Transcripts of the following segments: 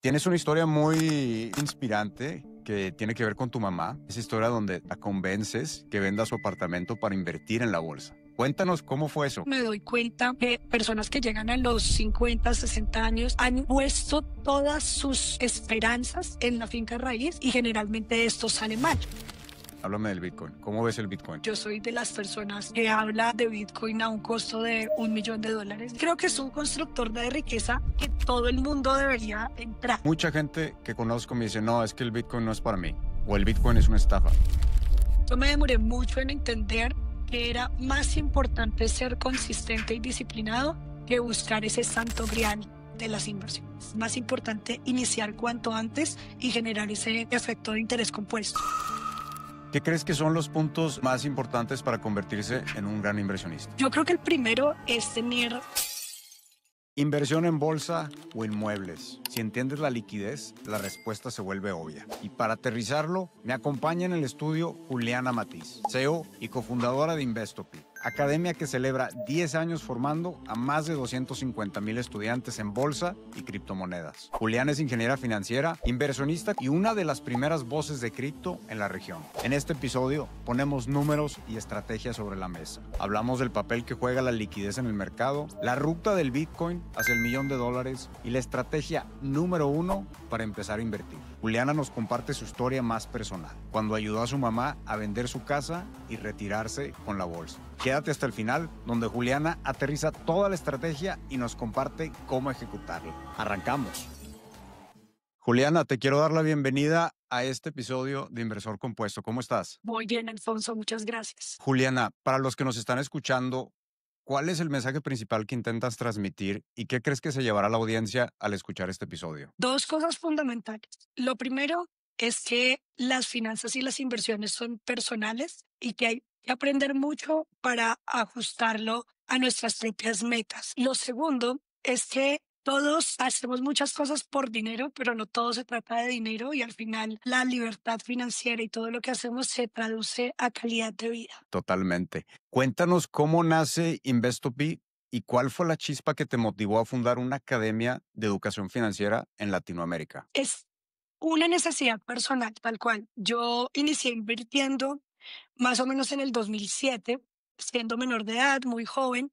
Tienes una historia muy inspirante que tiene que ver con tu mamá. Esa historia donde la convences que venda su apartamento para invertir en la bolsa. Cuéntanos cómo fue eso. Me doy cuenta que personas que llegan a los 50, 60 años han puesto todas sus esperanzas en la finca raíz y generalmente esto sale mal. Háblame del Bitcoin. ¿Cómo ves el Bitcoin? Yo soy de las personas que habla de Bitcoin a un costo de $1 millón. Creo que es un constructor de riqueza que todo el mundo debería entrar. Mucha gente que conozco me dice, no, es que el Bitcoin no es para mí. O el Bitcoin es una estafa. Yo me demoré mucho en entender que era más importante ser consistente y disciplinado que buscar ese santo grial de las inversiones. Más importante iniciar cuanto antes y generar ese efecto de interés compuesto. ¿Qué crees que son los puntos más importantes para convertirse en un gran inversionista? Yo creo que el primero es tener Inversión en bolsa o inmuebles. Si entiendes la liquidez, la respuesta se vuelve obvia. Y para aterrizarlo, me acompaña en el estudio Juliana Matiz, CEO y cofundadora de Investopi, academia que celebra 10 años formando a más de 250,000 estudiantes en bolsa y criptomonedas. Juliana es ingeniera financiera, inversionista y una de las primeras voces de cripto en la región. En este episodio ponemos números y estrategias sobre la mesa. Hablamos del papel que juega la liquidez en el mercado, la ruta del Bitcoin hacia el $1,000,000 y la estrategia número 1 para empezar a invertir. Juliana nos comparte su historia más personal, cuando ayudó a su mamá a vender su casa y retirarse con la bolsa. Quédate hasta el final, donde Juliana aterriza toda la estrategia y nos comparte cómo ejecutarla. Arrancamos. Juliana, te quiero dar la bienvenida a este episodio de Inversor Compuesto. ¿Cómo estás? muy bien, Alfonso, muchas gracias. Juliana, para los que nos están escuchando, ¿cuál es el mensaje principal que intentas transmitir y qué crees que se llevará la audiencia al escuchar este episodio? Dos cosas fundamentales. Lo primero es que las finanzas y las inversiones son personales y que hay que aprender mucho para ajustarlo a nuestras propias metas. Lo segundo es que todos hacemos muchas cosas por dinero, pero no todo se trata de dinero y al final la libertad financiera y todo lo que hacemos se traduce a calidad de vida. Totalmente. Cuéntanos cómo nace Investopi y cuál fue la chispa que te motivó a fundar una academia de educación financiera en Latinoamérica. Es una necesidad personal, tal cual. Yo inicié invirtiendo más o menos en el 2007, siendo menor de edad, muy joven,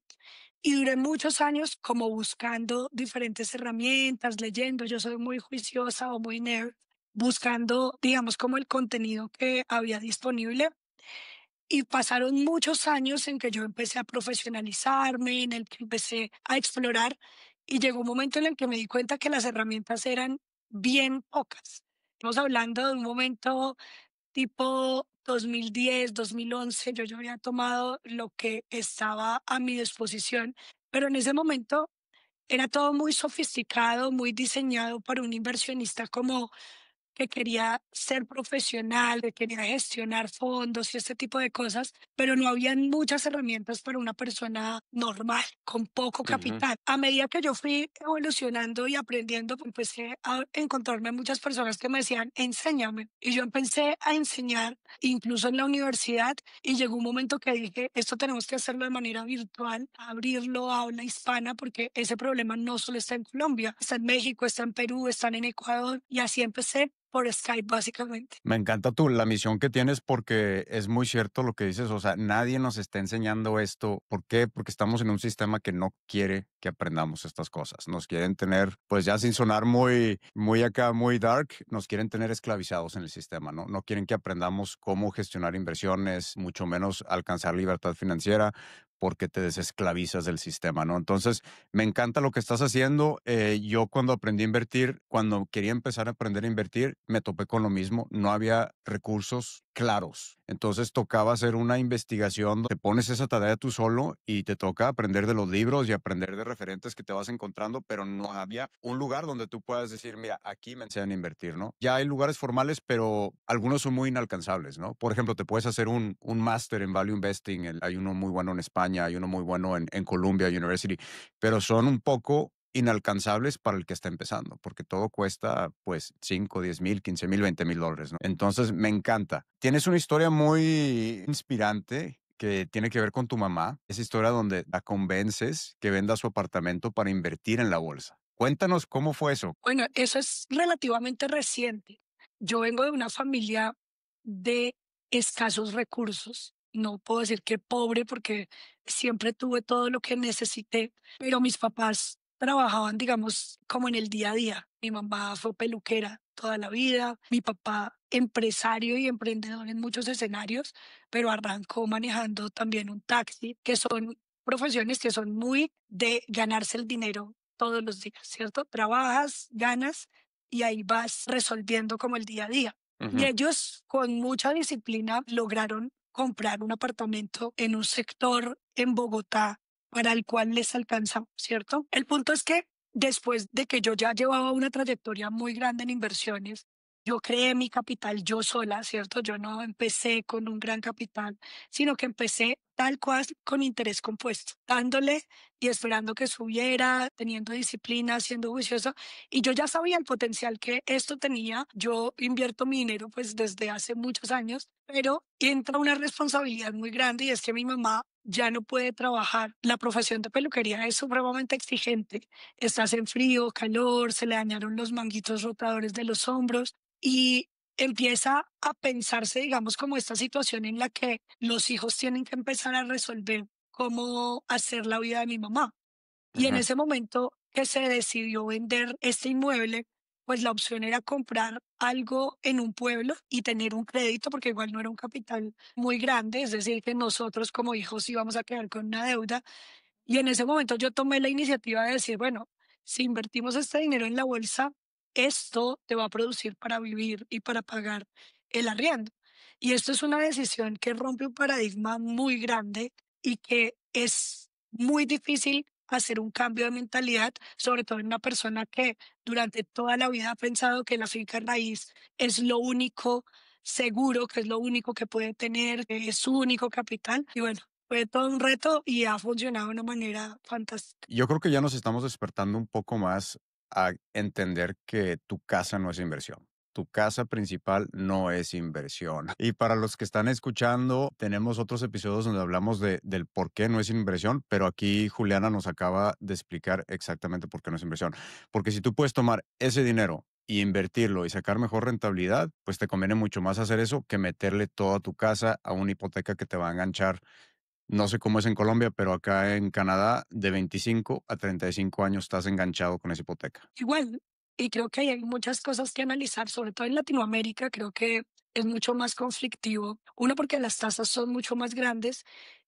y duré muchos años como buscando diferentes herramientas, leyendo. Yo soy muy juiciosa o muy nerd, buscando, digamos, como el contenido que había disponible. Y pasaron muchos años en que yo empecé a profesionalizarme, en el que empecé a explorar, y llegó un momento en el que me di cuenta que las herramientas eran bien pocas. Estamos hablando de un momento tipo 2010, 2011, yo ya había tomado lo que estaba a mi disposición, pero en ese momento era todo muy sofisticado, muy diseñado para un inversionista como que quería ser profesional, que quería gestionar fondos y este tipo de cosas, pero no habían muchas herramientas para una persona normal, con poco capital. A medida que yo fui evolucionando y aprendiendo, pues, empecé a encontrarme muchas personas que me decían, enséñame. Y yo empecé a enseñar, incluso en la universidad, y llegó un momento que dije, esto tenemos que hacerlo de manera virtual, abrirlo a habla hispana, porque ese problema no solo está en Colombia, está en México, está en Perú, está en Ecuador, y así empecé por Skype, básicamente. Me encanta la misión que tienes porque es muy cierto lo que dices, o sea, nadie nos está enseñando esto. ¿Por qué? Porque estamos en un sistema que no quiere que aprendamos estas cosas. Nos quieren tener, pues ya sin sonar muy acá, muy dark, nos quieren tener esclavizados en el sistema, ¿no? No quieren que aprendamos cómo gestionar inversiones, mucho menos alcanzar libertad financiera, porque te desesclavizas del sistema, ¿no? Entonces, me encanta lo que estás haciendo. Yo cuando aprendí a invertir, cuando quería empezar a aprender a invertir, me topé con lo mismo. No había recursos claros. Entonces tocaba hacer una investigación. Te pones esa tarea tú solo y te toca aprender de los libros y aprender de referentes que te vas encontrando, pero no había un lugar donde tú puedas decir, mira, aquí me enseñan a invertir, ¿no? Ya hay lugares formales, pero algunos son muy inalcanzables, ¿no? Por ejemplo, te puedes hacer un máster en Value Investing. Hay uno muy bueno en España, hay uno muy bueno en Columbia University, pero son un poco inalcanzables para el que está empezando, porque todo cuesta pues 5, 10 mil, 15 mil, 20 mil dólares, ¿no? Entonces me encanta. Tienes una historia muy inspirante que tiene que ver con tu mamá, esa historia donde la convences que venda su apartamento para invertir en la bolsa. Cuéntanos cómo fue eso. Bueno, eso es relativamente reciente. Yo vengo de una familia de escasos recursos. No puedo decir que pobre porque siempre tuve todo lo que necesité, pero mis papás trabajaban, digamos, como en el día a día. Mi mamá fue peluquera toda la vida, mi papá empresario y emprendedor en muchos escenarios, pero arrancó manejando también un taxi, que son profesiones que son muy de ganarse el dinero todos los días, ¿cierto? Trabajas, ganas y ahí vas resolviendo como el día a día. Y Ujú, ellos con mucha disciplina lograron comprar un apartamento en un sector en Bogotá para el cual les alcanza, ¿cierto? El punto es que después de que yo ya llevaba una trayectoria muy grande en inversiones, yo creé mi capital yo sola, ¿cierto? Yo no empecé con un gran capital, sino que empecé tal cual con interés compuesto, dándole y esperando que subiera, teniendo disciplina, siendo juiciosa. Y yo ya sabía el potencial que esto tenía. Yo invierto mi dinero pues desde hace muchos años, pero entra una responsabilidad muy grande y es que mi mamá ya no puede trabajar. La profesión de peluquería es supremamente exigente. Estás en frío, calor, se le dañaron los manguitos rotadores de los hombros y empieza a pensarse, digamos, como esta situación en la que los hijos tienen que empezar a resolver cómo hacer la vida de mi mamá. Y en ujú. ese momento que se decidió vender este inmueble, pues la opción era comprar algo en un pueblo y tener un crédito, porque igual no era un capital muy grande, es decir, que nosotros como hijos íbamos a quedar con una deuda y en ese momento yo tomé la iniciativa de decir, bueno, si invertimos este dinero en la bolsa, esto te va a producir para vivir y para pagar el arriendo. Y esto es una decisión que rompe un paradigma muy grande y que es muy difícil hacer un cambio de mentalidad, sobre todo en una persona que durante toda la vida ha pensado que la finca raíz es lo único seguro, que es lo único que puede tener, que es su único capital. Y bueno, fue todo un reto y ha funcionado de una manera fantástica. Yo creo que ya nos estamos despertando un poco más a entender que tu casa no es inversión. Tu casa principal no es inversión. Y para los que están escuchando, tenemos otros episodios donde hablamos del por qué no es inversión, pero aquí Juliana nos acaba de explicar exactamente por qué no es inversión. Porque si tú puedes tomar ese dinero y invertirlo y sacar mejor rentabilidad, pues te conviene mucho más hacer eso que meterle toda tu casa a una hipoteca que te va a enganchar. No sé cómo es en Colombia, pero acá en Canadá, de 25 a 35 años estás enganchado con esa hipoteca. Igual, y creo que ahí hay muchas cosas que analizar, sobre todo en Latinoamérica, creo que es mucho más conflictivo. Uno, porque las tasas son mucho más grandes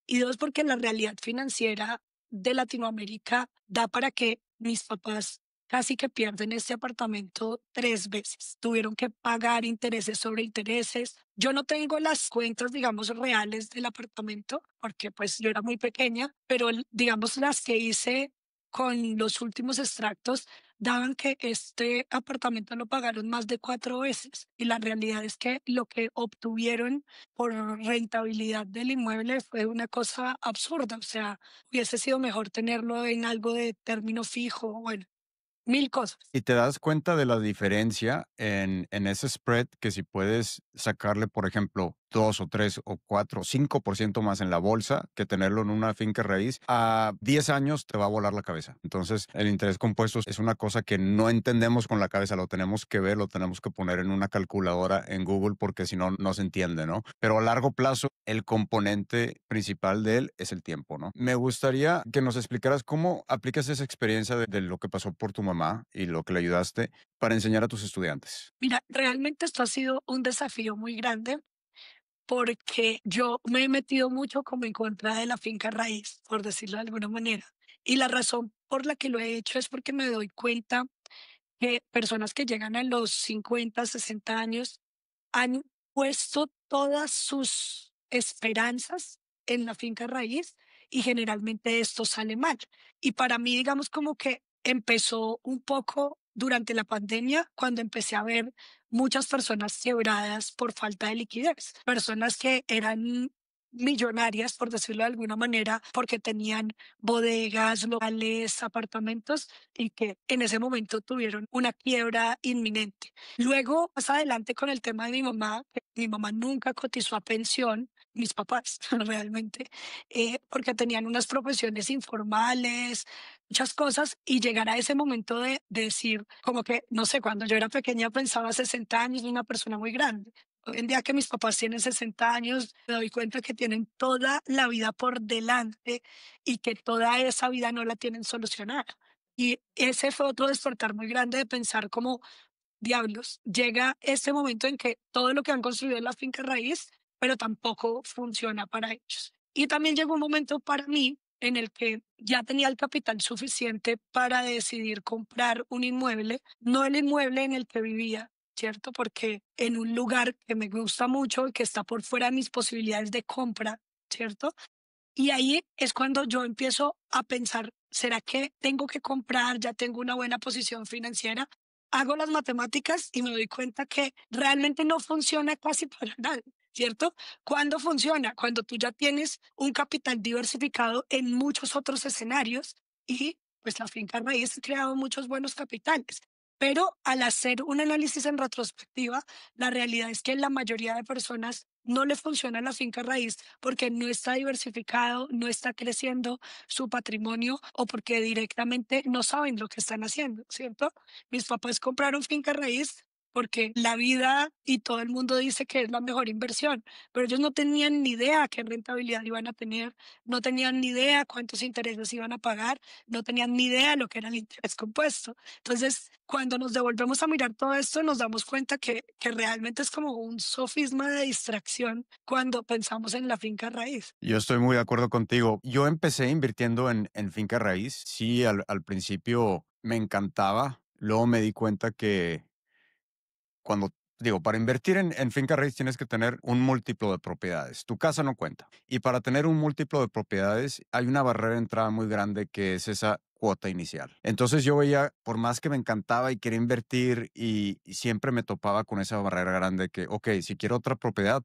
y dos, porque la realidad financiera de Latinoamérica da para que mis papás casi que pierden este apartamento 3 veces. Tuvieron que pagar intereses sobre intereses. Yo no tengo las cuentas, digamos, reales del apartamento porque pues yo era muy pequeña, pero digamos las que hice con los últimos extractos daban que este apartamento lo pagaron más de 4 veces y la realidad es que lo que obtuvieron por rentabilidad del inmueble fue una cosa absurda, o sea, hubiese sido mejor tenerlo en algo de término fijo, bueno, mil cosas. Y te das cuenta de la diferencia en ese spread que si puedes sacarle, por ejemplo, 2 o 3 o 4 o 5% más en la bolsa que tenerlo en una finca raíz, a 10 años te va a volar la cabeza. Entonces, el interés compuesto es una cosa que no entendemos con la cabeza, lo tenemos que ver, lo tenemos que poner en una calculadora en Google porque si no, no se entiende, ¿no? Pero a largo plazo, el componente principal de él es el tiempo, ¿no? Me gustaría que nos explicaras cómo aplicas esa experiencia de lo que pasó por tu mamá y lo que le ayudaste para enseñar a tus estudiantes. Mira, realmente esto ha sido un desafío muy grande porque yo me he metido mucho como en contra de la finca raíz, por decirlo de alguna manera. Y la razón por la que lo he hecho es porque me doy cuenta que personas que llegan a los 50, 60 años han puesto todas sus esperanzas en la finca raíz y generalmente esto sale mal. Y para mí, digamos, como que empezó un poco durante la pandemia, cuando empecé a ver muchas personas quebradas por falta de liquidez, personas que eran millonarias, por decirlo de alguna manera, porque tenían bodegas, locales, apartamentos y que en ese momento tuvieron una quiebra inminente. Luego, más adelante con el tema de mi mamá, que mi mamá nunca cotizó a pensión, mis papás realmente, porque tenían unas profesiones informales, muchas cosas, y llegar a ese momento de decir, como que, no sé, cuando yo era pequeña pensaba 60 años de una persona muy grande. Hoy en día que mis papás tienen 60 años, me doy cuenta que tienen toda la vida por delante y que toda esa vida no la tienen solucionada. Y ese fue otro despertar muy grande de pensar como diablos, llega este momento en que todo lo que han construido es la finca raíz, pero tampoco funciona para ellos. Y también llegó un momento para mí en el que ya tenía el capital suficiente para decidir comprar un inmueble, no el inmueble en el que vivía, ¿cierto? Porque en un lugar que me gusta mucho y que está por fuera de mis posibilidades de compra, ¿cierto? Y ahí es cuando yo empiezo a pensar, ¿será que tengo que comprar? Ya tengo una buena posición financiera. Hago las matemáticas y me doy cuenta que realmente no funciona casi para nada, ¿cierto? ¿Cuándo funciona? Cuando tú ya tienes un capital diversificado en muchos otros escenarios y pues la finca raíz ha creado muchos buenos capitales. Pero al hacer un análisis en retrospectiva, la realidad es que la mayoría de personas no le funciona la finca raíz porque no está diversificado, no está creciendo su patrimonio o porque directamente no saben lo que están haciendo, ¿cierto? Mis papás compraron finca raíz porque la vida y todo el mundo dice que es la mejor inversión, pero ellos no tenían ni idea qué rentabilidad iban a tener, no tenían ni idea cuántos intereses iban a pagar, no tenían ni idea lo que era el interés compuesto. Entonces, cuando nos devolvemos a mirar todo esto, nos damos cuenta que realmente es como un sofisma de distracción cuando pensamos en la finca raíz. Yo estoy muy de acuerdo contigo. Yo empecé invirtiendo en finca raíz. Sí, al principio me encantaba. Luego me di cuenta que cuando, digo, para invertir en finca raíz tienes que tener un múltiplo de propiedades. Tu casa no cuenta. Y para tener un múltiplo de propiedades hay una barrera de entrada muy grande que es esa cuota inicial. Entonces yo veía, por más que me encantaba y quería invertir y siempre me topaba con esa barrera grande que, ok, si quiero otra propiedad,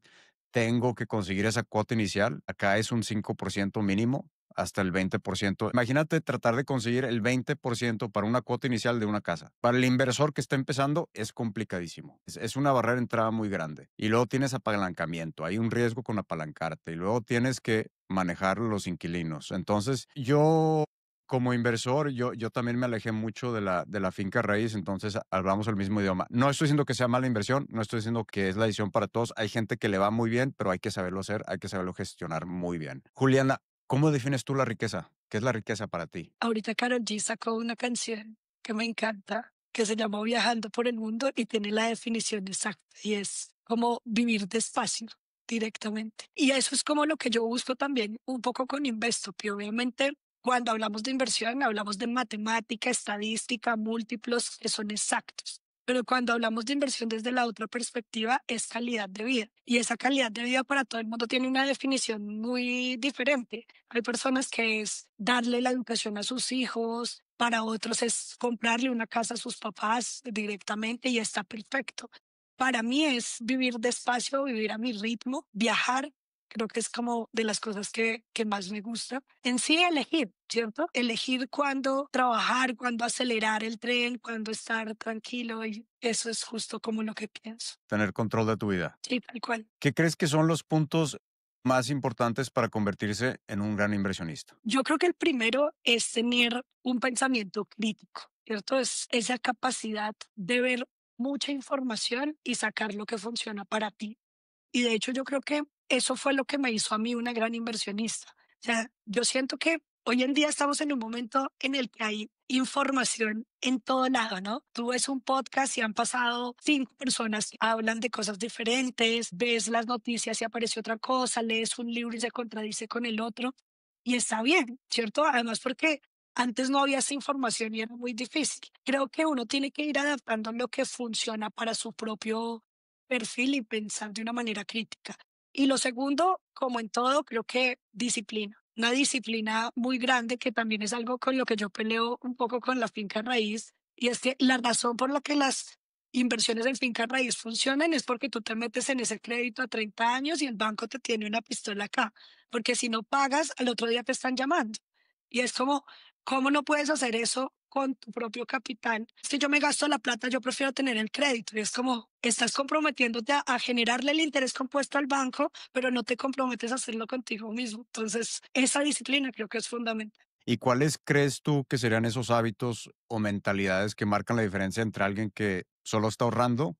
tengo que conseguir esa cuota inicial. Acá es un 5% mínimo hasta el 20%. Imagínate tratar de conseguir el 20% para una cuota inicial de una casa. Para el inversor que está empezando es complicadísimo. Es una barrera de entrada muy grande. Y luego tienes apalancamiento. Hay un riesgo con apalancarte. Y luego tienes que manejar los inquilinos. Entonces, yo como inversor, yo también me alejé mucho de la finca raíz, entonces hablamos el mismo idioma. No estoy diciendo que sea mala inversión, no estoy diciendo que es la decisión para todos. Hay gente que le va muy bien, pero hay que saberlo hacer, hay que saberlo gestionar muy bien. Juliana, ¿cómo defines tú la riqueza? ¿Qué es la riqueza para ti? Ahorita Karol G sacó una canción que me encanta, que se llama Viajando por el Mundo y tiene la definición exacta y es como vivir despacio directamente. Y eso es como lo que yo busco también un poco con Investopi. Obviamente, cuando hablamos de inversión, hablamos de matemática, estadística, múltiplos que son exactos. Pero cuando hablamos de inversión desde la otra perspectiva, es calidad de vida. Y esa calidad de vida para todo el mundo tiene una definición muy diferente. Hay personas que es darle la educación a sus hijos, para otros es comprarle una casa a sus papás directamente y está perfecto. Para mí es vivir despacio, vivir a mi ritmo, viajar. Creo que es como de las cosas que más me gusta. En sí, elegir, ¿cierto? Elegir cuándo trabajar, cuándo acelerar el tren, cuándo estar tranquilo. Y eso es justo como lo que pienso. Tener control de tu vida. Sí, tal cual. ¿Qué crees que son los puntos más importantes para convertirse en un gran inversionista? Yo creo que el primero es tener un pensamiento crítico, ¿cierto? Es esa capacidad de ver mucha información y sacar lo que funciona para ti. Y de hecho yo creo que eso fue lo que me hizo a mí una gran inversionista. O sea, yo siento que hoy en día estamos en un momento en el que hay información en todo lado, ¿no? Tú ves un podcast y han pasado 5 personas que hablan de cosas diferentes, ves las noticias y aparece otra cosa, lees un libro y se contradice con el otro. Y está bien, ¿cierto? Además porque antes no había esa información y era muy difícil. Creo que uno tiene que ir adaptando lo que funciona para su propio perfil y pensar de una manera crítica. Y lo segundo, como en todo, creo que disciplina. Una disciplina muy grande que también es algo con lo que yo peleo un poco con la finca raíz. Y es que la razón por la que las inversiones en finca raíz funcionan es porque tú te metes en ese crédito a 30 años y el banco te tiene una pistola acá, porque si no pagas, al otro día te están llamando. Y es como, ¿cómo no puedes hacer eso con tu propio capital? Si yo me gasto la plata, yo prefiero tener el crédito. Y es como, estás comprometiéndote a generarle el interés compuesto al banco, pero no te comprometes a hacerlo contigo mismo. Entonces, esa disciplina creo que es fundamental. ¿Y cuáles crees tú que serían esos hábitos o mentalidades que marcan la diferencia entre alguien que solo está ahorrando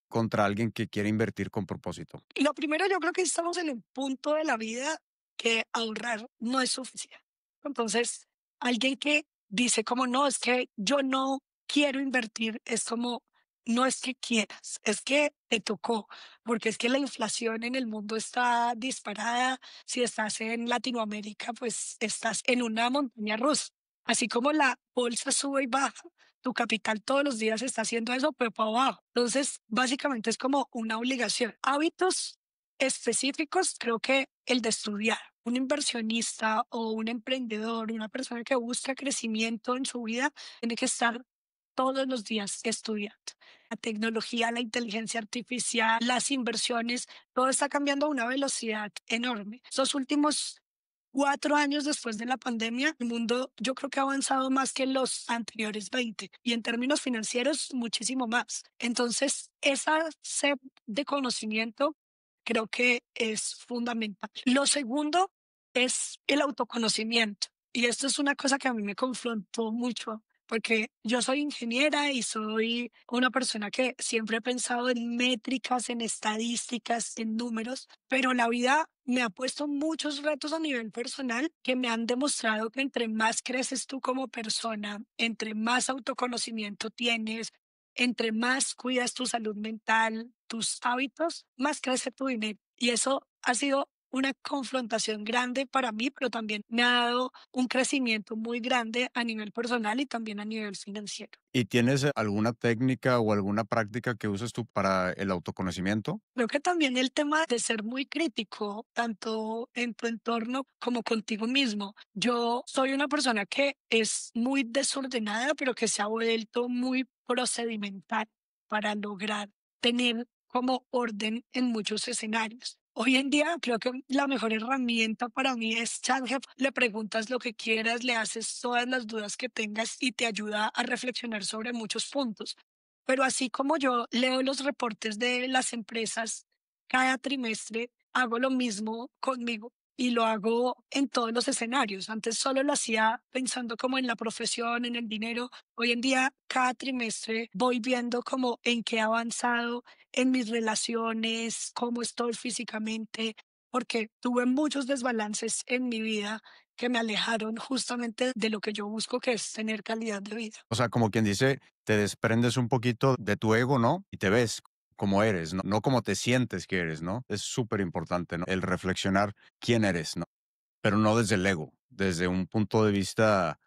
contra alguien que quiere invertir con propósito? Lo primero, yo creo que estamos en el punto de la vida que ahorrar no es suficiente. Entonces, alguien que dice como no, es que yo no quiero invertir, es como no es que quieras, es que te tocó, porque es que la inflación en el mundo está disparada. Si estás en Latinoamérica, pues estás en una montaña rusa. Así como la bolsa sube y baja, tu capital todos los días está haciendo eso, pero para abajo. Entonces, básicamente es como una obligación. Hábitos específicos, creo que el de estudiar. Un inversionista o un emprendedor, una persona que busca crecimiento en su vida, tiene que estar todos los días estudiando. La tecnología, la inteligencia artificial, las inversiones, todo está cambiando a una velocidad enorme. Estos últimos 4 años después de la pandemia, el mundo yo creo que ha avanzado más que los anteriores 20 y en términos financieros muchísimo más. Entonces, esa sed de conocimiento creo que es fundamental. Lo segundo es el autoconocimiento y esto es una cosa que a mí me confrontó mucho porque yo soy ingeniera y soy una persona que siempre he pensado en métricas, en estadísticas, en números, pero la vida me ha puesto muchos retos a nivel personal que me han demostrado que entre más creces tú como persona, entre más autoconocimiento tienes, entre más cuidas tu salud mental, tus hábitos, más crece tu dinero. Y eso ha sido una confrontación grande para mí, pero también me ha dado un crecimiento muy grande a nivel personal y también a nivel financiero. ¿Y tienes alguna técnica o alguna práctica que uses tú para el autoconocimiento? Creo que también el tema de ser muy crítico, tanto en tu entorno como contigo mismo. Yo soy una persona que es muy desordenada, pero que se ha vuelto muy procedimental para lograr tener como orden en muchos escenarios. Hoy en día creo que la mejor herramienta para mí es ChatGPT. Le preguntas lo que quieras, le haces todas las dudas que tengas y te ayuda a reflexionar sobre muchos puntos. Pero así como yo leo los reportes de las empresas cada trimestre, hago lo mismo conmigo y lo hago en todos los escenarios. Antes solo lo hacía pensando como en la profesión, en el dinero. Hoy en día, cada trimestre voy viendo como en qué he avanzado en mis relaciones, cómo estoy físicamente, porque tuve muchos desbalances en mi vida que me alejaron justamente de lo que yo busco, que es tener calidad de vida. O sea, como quien dice, te desprendes un poquito de tu ego, ¿no? Y te ves como eres, ¿no? No como te sientes que eres, ¿no? Es súper importante, ¿no? El reflexionar quién eres, ¿no? Pero no desde el ego, desde un punto de vista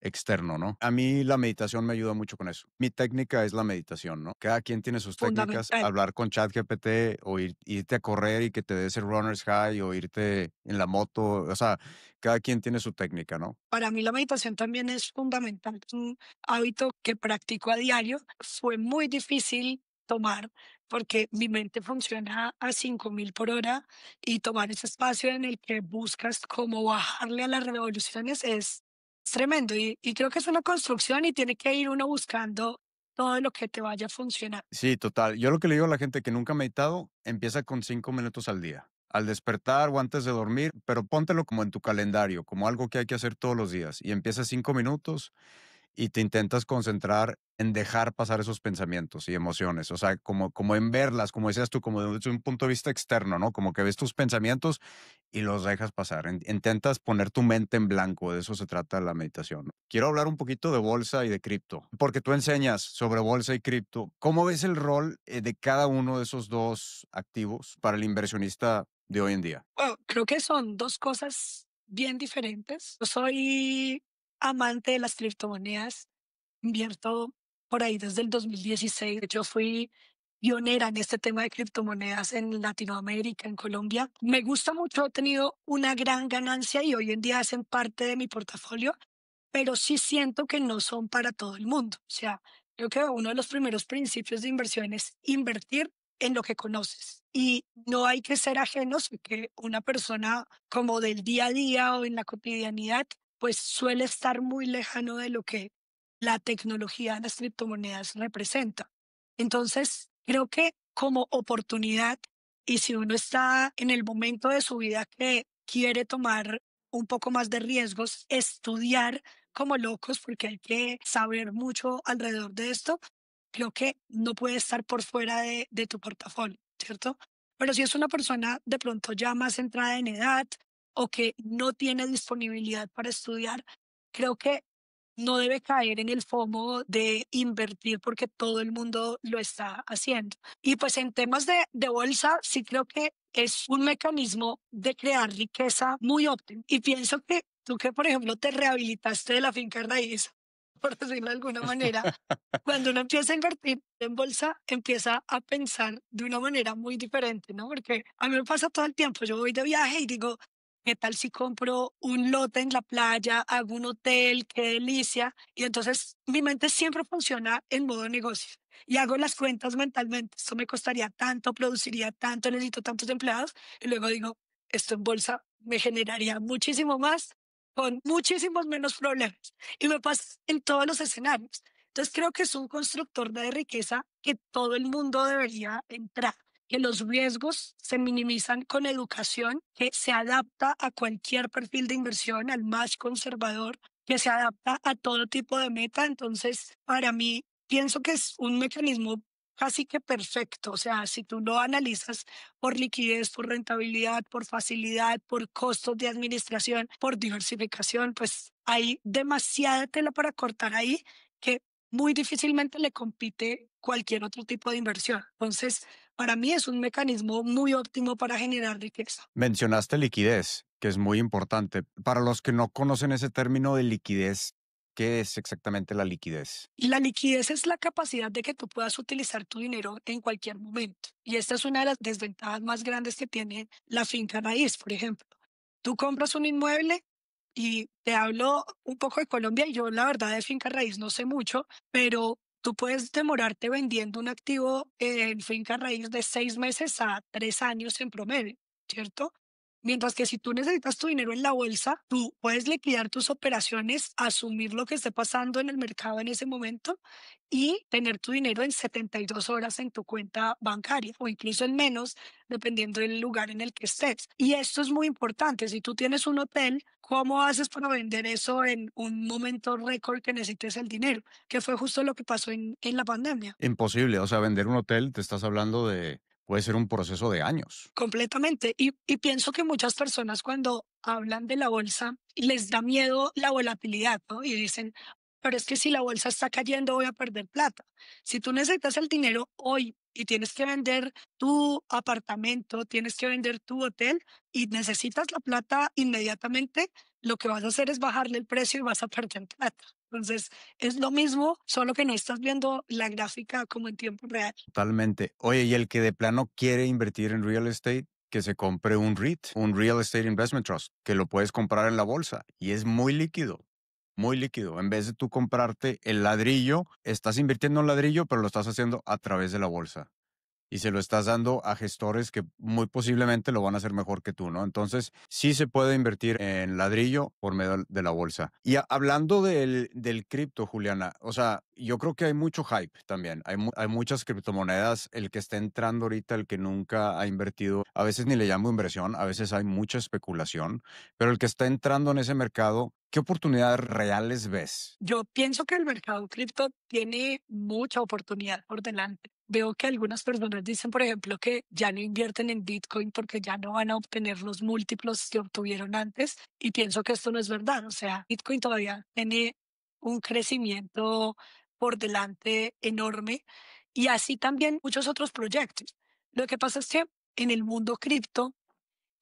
externo, ¿no? A mí la meditación me ayuda mucho con eso. Mi técnica es la meditación, ¿no? Cada quien tiene sus técnicas. Fundamental. Hablar con ChatGPT o irte a correr y que te dé ese runner's high o irte en la moto. O sea, cada quien tiene su técnica, ¿no? Para mí la meditación también es fundamental. Es un hábito que practico a diario. Fue muy difícil tomar porque mi mente funciona a 5000 por hora y tomar ese espacio en el que buscas cómo bajarle a las revoluciones es tremendo. Y creo que es una construcción y tiene que ir uno buscando todo lo que te vaya a funcionar. Sí, total. Yo lo que le digo a la gente que nunca ha meditado, empieza con 5 minutos al día. Al despertar o antes de dormir, pero póntelo como en tu calendario, como algo que hay que hacer todos los días. Y empieza 5 minutos y te intentas concentrar en dejar pasar esos pensamientos y emociones, o sea, como en verlas, como decías tú, como desde un punto de vista externo, ¿no? Como que ves tus pensamientos y los dejas pasar. Intentas poner tu mente en blanco, de eso se trata la meditación, ¿no? Quiero hablar un poquito de bolsa y de cripto, porque tú enseñas sobre bolsa y cripto. ¿Cómo ves el rol de cada uno de esos dos activos para el inversionista de hoy en día? Bueno, creo que son dos cosas bien diferentes. Yo soy amante de las criptomonedas. Invierto por ahí desde el 2016. Yo fui pionera en este tema de criptomonedas en Latinoamérica, en Colombia. Me gusta mucho, he tenido una gran ganancia y hoy en día hacen parte de mi portafolio, pero sí siento que no son para todo el mundo. O sea, Creo que uno de los primeros principios de inversión es invertir en lo que conoces. Y no hay que ser ajenos a que una persona como del día a día o en la cotidianidad, pues suele estar muy lejano de lo que la tecnología de las criptomonedas representa. Entonces, creo que como oportunidad, y si uno está en el momento de su vida que quiere tomar un poco más de riesgos, estudiar como locos, porque hay que saber mucho alrededor de esto, creo que no puede estar por fuera de tu portafolio, ¿cierto? Pero si es una persona de pronto ya más entrada en edad o que no tiene disponibilidad para estudiar, creo que no debe caer en el FOMO de invertir porque todo el mundo lo está haciendo. Y pues en temas de bolsa, sí creo que es un mecanismo de crear riqueza muy óptimo. Y pienso que tú que, por ejemplo, te rehabilitaste de la finca raíz, por decirlo de alguna manera, cuando uno empieza a invertir en bolsa, empieza a pensar de una manera muy diferente, ¿no? Porque a mí me pasa todo el tiempo, yo voy de viaje y digo, ¿qué tal si compro un lote en la playa, hago un hotel, qué delicia? Y entonces mi mente siempre funciona en modo negocio y hago las cuentas mentalmente. Esto me costaría tanto, produciría tanto, necesito tantos empleados. Y luego digo, esto en bolsa me generaría muchísimo más con muchísimos menos problemas. Y me pasa en todos los escenarios. Entonces creo que es un constructor de riqueza que todo el mundo debería entrar, que los riesgos se minimizan con educación, que se adapta a cualquier perfil de inversión, al más conservador, que se adapta a todo tipo de meta. Entonces, para mí, pienso que es un mecanismo casi que perfecto. O sea, si tú lo analizas por liquidez, por rentabilidad, por facilidad, por costos de administración, por diversificación, pues hay demasiada tela para cortar ahí que muy difícilmente le compite cualquier otro tipo de inversión. Entonces, para mí es un mecanismo muy óptimo para generar riqueza. Mencionaste liquidez, que es muy importante. Para los que no conocen ese término de liquidez, ¿qué es exactamente la liquidez? Y la liquidez es la capacidad de que tú puedas utilizar tu dinero en cualquier momento. Y esta es una de las desventajas más grandes que tiene la finca raíz, por ejemplo. Tú compras un inmueble y te hablo un poco de Colombia y yo la verdad de finca raíz no sé mucho, pero tú puedes demorarte vendiendo un activo en finca raíz de 6 meses a 3 años en promedio, ¿cierto? Mientras que si tú necesitas tu dinero en la bolsa, tú puedes liquidar tus operaciones, asumir lo que esté pasando en el mercado en ese momento y tener tu dinero en 72 horas en tu cuenta bancaria o incluso en menos, dependiendo del lugar en el que estés. Y esto es muy importante. Si tú tienes un hotel, ¿cómo haces para vender eso en un momento récord que necesites el dinero? Que fue justo lo que pasó en la pandemia. Imposible, o sea, vender un hotel, te estás hablando de, puede ser un proceso de años. Completamente. Y pienso que muchas personas cuando hablan de la bolsa les da miedo la volatilidad, ¿no? Y dicen, pero es que si la bolsa está cayendo voy a perder plata. Si tú necesitas el dinero hoy y tienes que vender tu apartamento, tienes que vender tu hotel y necesitas la plata inmediatamente, lo que vas a hacer es bajarle el precio y vas a perder plata. Entonces, es lo mismo, solo que no estás viendo la gráfica como en tiempo real. Totalmente. Oye, y el que de plano quiere invertir en real estate, que se compre un REIT, un Real Estate Investment Trust, que lo puedes comprar en la bolsa y es muy líquido, muy líquido. En vez de tú comprarte el ladrillo, estás invirtiendo en ladrillo, pero lo estás haciendo a través de la bolsa y se lo estás dando a gestores que muy posiblemente lo van a hacer mejor que tú, ¿no? Entonces, sí se puede invertir en ladrillo por medio de la bolsa. Y hablando del cripto, Juliana, o sea, yo creo que hay mucho hype también. Hay muchas criptomonedas. El que está entrando ahorita, el que nunca ha invertido, a veces ni le llamo inversión, a veces hay mucha especulación, pero el que está entrando en ese mercado, ¿qué oportunidades reales ves? Yo pienso que el mercado cripto tiene mucha oportunidad por delante. Veo que algunas personas dicen, por ejemplo, que ya no invierten en Bitcoin porque ya no van a obtener los múltiplos que obtuvieron antes. Y pienso que esto no es verdad. O sea, Bitcoin todavía tiene un crecimiento por delante enorme y así también muchos otros proyectos. Lo que pasa es que en el mundo cripto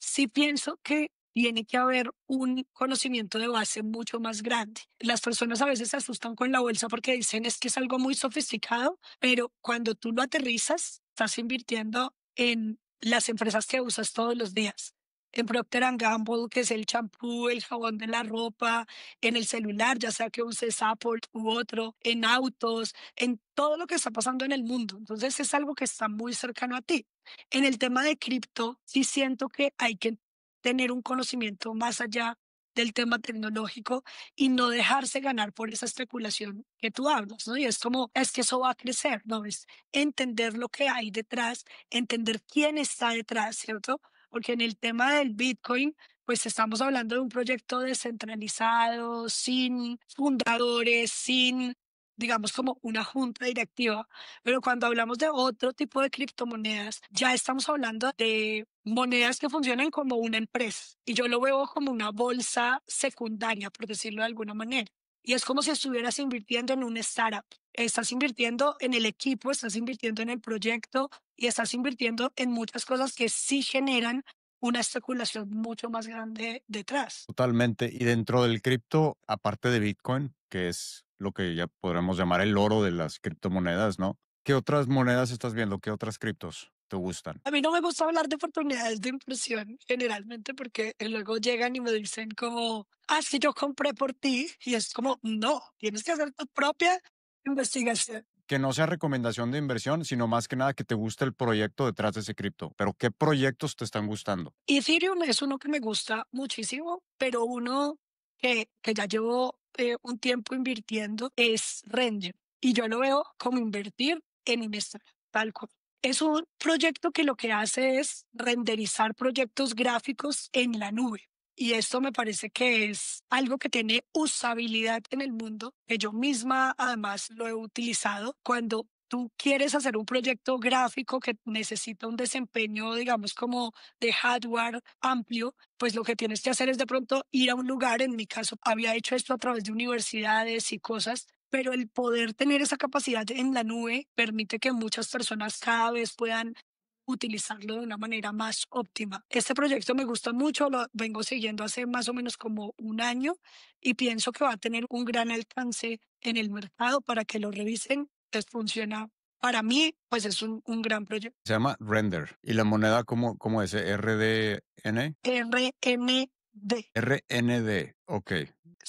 sí pienso que tiene que haber un conocimiento de base mucho más grande. Las personas a veces se asustan con la bolsa porque dicen es que es algo muy sofisticado, pero cuando tú lo aterrizas, estás invirtiendo en las empresas que usas todos los días. en Procter Gamble, que es el champú, el jabón de la ropa, en el celular, ya sea que uses Apple u otro, en autos, en todo lo que está pasando en el mundo. Entonces es algo que está muy cercano a ti. En el tema de cripto, sí siento que hay que tener un conocimiento más allá del tema tecnológico y no dejarse ganar por esa especulación que tú hablas, ¿no? Y es como, es que eso va a crecer, ¿no? Es entender lo que hay detrás, entender quién está detrás, ¿cierto? Porque en el tema del Bitcoin, pues estamos hablando de un proyecto descentralizado, sin fundadores, sin, digamos, como una junta directiva. Pero cuando hablamos de otro tipo de criptomonedas, ya estamos hablando de monedas que funcionan como una empresa. Y yo lo veo como una bolsa secundaria, por decirlo de alguna manera. Y es como si estuvieras invirtiendo en un startup. Estás invirtiendo en el equipo, estás invirtiendo en el proyecto y estás invirtiendo en muchas cosas que sí generan una especulación mucho más grande detrás. Totalmente. Y dentro del cripto, aparte de Bitcoin, que es lo que ya podremos llamar el oro de las criptomonedas, ¿no? ¿Qué otras monedas estás viendo? ¿Qué otras criptos te gustan? A mí no me gusta hablar de oportunidades de inversión generalmente porque luego llegan y me dicen como, ah, sí, yo compré por ti. Y es como, no, tienes que hacer tu propia investigación. Que no sea recomendación de inversión, sino más que nada que te guste el proyecto detrás de ese cripto. Pero ¿qué proyectos te están gustando? Ethereum es uno que me gusta muchísimo, pero uno que ya llevo un tiempo invirtiendo es Render. Y yo lo veo como invertir en un startup, tal cual. Es un proyecto que lo que hace es renderizar proyectos gráficos en la nube. Y esto me parece que es algo que tiene usabilidad en el mundo, que yo misma además lo he utilizado cuando tú quieres hacer un proyecto gráfico que necesita un desempeño, digamos, como de hardware amplio, pues lo que tienes que hacer es de pronto ir a un lugar. En mi caso, había hecho esto a través de universidades y cosas, pero el poder tener esa capacidad en la nube permite que muchas personas cada vez puedan utilizarlo de una manera más óptima. Este proyecto me gusta mucho, lo vengo siguiendo hace más o menos como un año y pienso que va a tener un gran alcance en el mercado para que lo revisen. Funciona. Para mí, pues es un gran proyecto. Se llama Render. ¿Y la moneda cómo es? ¿RDN? RMD. RND. Ok.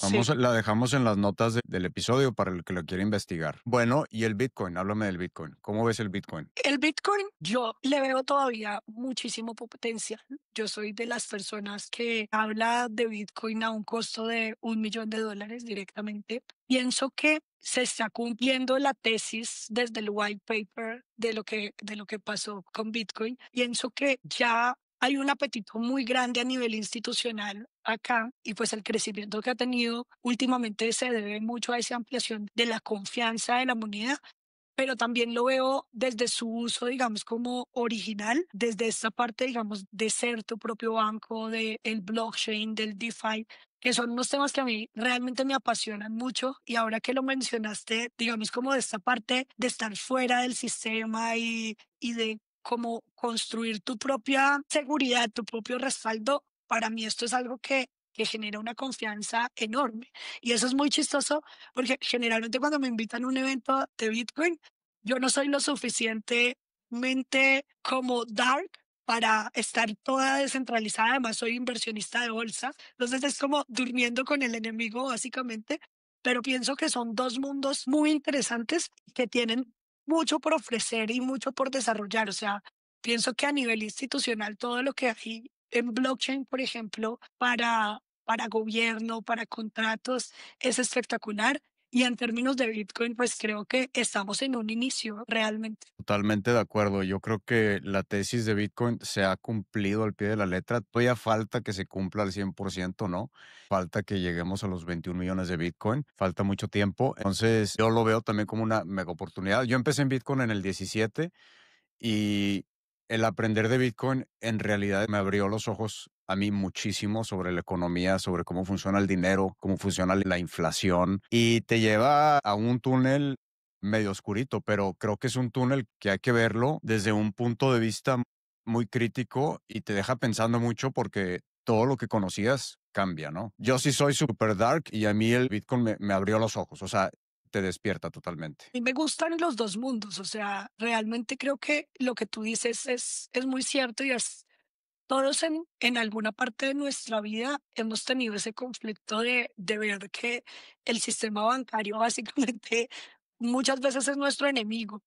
Sí. La dejamos en las notas del episodio para el que lo quiera investigar. Bueno, y el Bitcoin, háblame del Bitcoin. ¿Cómo ves el Bitcoin? El Bitcoin, yo le veo todavía muchísimo potencial. Yo soy de las personas que habla de Bitcoin a un costo de $1 millón directamente. Pienso que se está cumpliendo la tesis desde el white paper de lo que pasó con Bitcoin. Pienso que ya hay un apetito muy grande a nivel institucional acá y pues el crecimiento que ha tenido últimamente se debe mucho a esa ampliación de la confianza de la moneda, pero también lo veo desde su uso, digamos, como original, desde esta parte, digamos, de ser tu propio banco, de el blockchain, del DeFi, que son unos temas que a mí realmente me apasionan mucho. Y ahora que lo mencionaste, digamos, como de esta parte de estar fuera del sistema y de cómo construir tu propia seguridad, tu propio respaldo, para mí esto es algo que genera una confianza enorme. Y eso es muy chistoso porque generalmente cuando me invitan a un evento de Bitcoin, yo no soy lo suficientemente como dark para estar toda descentralizada. Además, soy inversionista de bolsa. Entonces es como durmiendo con el enemigo, básicamente. Pero pienso que son dos mundos muy interesantes que tienen mucho por ofrecer y mucho por desarrollar. O sea, pienso que a nivel institucional, todo lo que hay en blockchain, por ejemplo, para gobierno, para contratos, es espectacular. Y en términos de Bitcoin, pues creo que estamos en un inicio realmente. Totalmente de acuerdo. Yo creo que la tesis de Bitcoin se ha cumplido al pie de la letra. Todavía falta que se cumpla al 100%, ¿no? Falta que lleguemos a los 21 millones de Bitcoin. Falta mucho tiempo. Entonces, yo lo veo también como una mega oportunidad. Yo empecé en Bitcoin en el 17 y el aprender de Bitcoin en realidad me abrió los ojos a mí muchísimo sobre la economía, sobre cómo funciona el dinero, cómo funciona la inflación y te lleva a un túnel medio oscurito, pero creo que es un túnel que hay que verlo desde un punto de vista muy crítico y te deja pensando mucho porque todo lo que conocías cambia, ¿no? Yo sí soy super dark y a mí el Bitcoin me abrió los ojos, o sea, te despierta totalmente. Y me gustan los dos mundos, o sea, realmente creo que lo que tú dices es muy cierto y es Todos en alguna parte de nuestra vida hemos tenido ese conflicto de ver que el sistema bancario básicamente muchas veces es nuestro enemigo,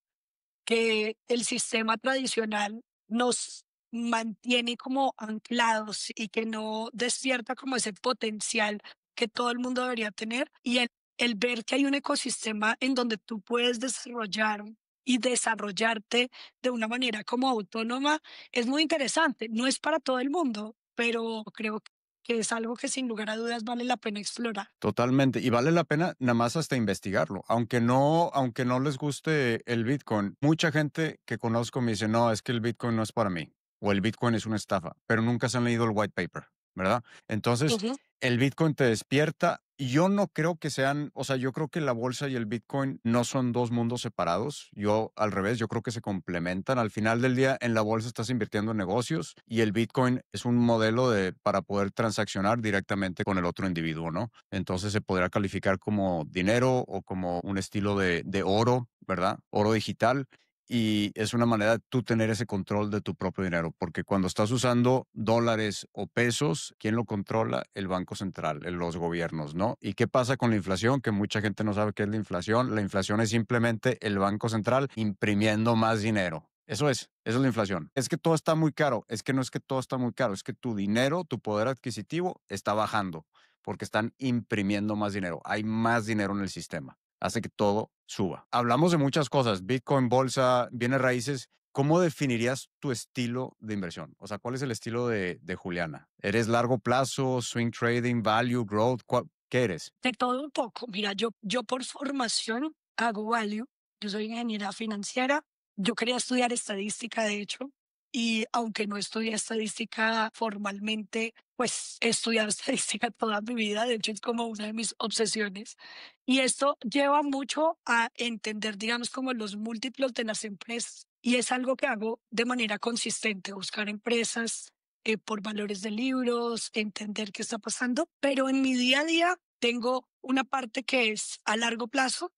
que el sistema tradicional nos mantiene como anclados y que no despierta como ese potencial que todo el mundo debería tener. Y el ver que hay un ecosistema en donde tú puedes desarrollar y desarrollarte de una manera como autónoma es muy interesante. No es para todo el mundo, pero creo que es algo que sin lugar a dudas vale la pena explorar. Totalmente. Y vale la pena nada más hasta investigarlo. Aunque no les guste el Bitcoin, mucha gente que conozco me dice, no, es que el Bitcoin no es para mí. O el Bitcoin es una estafa, pero nunca se han leído el white paper, ¿verdad? Entonces, Ujú. el Bitcoin te despierta. Y yo no creo que sean, o sea, yo creo que la bolsa y el Bitcoin no son dos mundos separados. Yo al revés, yo creo que se complementan. Al final del día, en la bolsa estás invirtiendo en negocios y el Bitcoin es un modelo para poder transaccionar directamente con el otro individuo, ¿no? Entonces se podrá calificar como dinero o como un estilo de oro, ¿verdad? Oro digital. Y es una manera de tú tener ese control de tu propio dinero, porque cuando estás usando dólares o pesos, ¿quién lo controla? El Banco Central, los gobiernos, ¿no? ¿Y qué pasa con la inflación? Que mucha gente no sabe qué es la inflación. La inflación es simplemente el Banco Central imprimiendo más dinero. Eso es la inflación. Es que todo está muy caro. Es que no es que todo está muy caro, es que tu dinero, tu poder adquisitivo está bajando porque están imprimiendo más dinero. Hay más dinero en el sistema. Hace que todo suba. Hablamos de muchas cosas, Bitcoin, bolsa, bienes raíces. ¿Cómo definirías tu estilo de inversión? O sea, ¿cuál es el estilo de Juliana? ¿Eres largo plazo, swing trading, value, growth? ¿Qué eres? De todo un poco. Mira, yo por formación hago value. Yo soy ingeniera financiera. Yo quería estudiar estadística, de hecho, y aunque no estudié estadística formalmente, pues he estudiado estadística toda mi vida. De hecho, es como una de mis obsesiones. Y esto lleva mucho a entender, digamos, como los múltiplos de las empresas. Y es algo que hago de manera consistente, buscar empresas por valores de libros, entender qué está pasando, pero en mi día a día tengo una parte que es a largo plazo,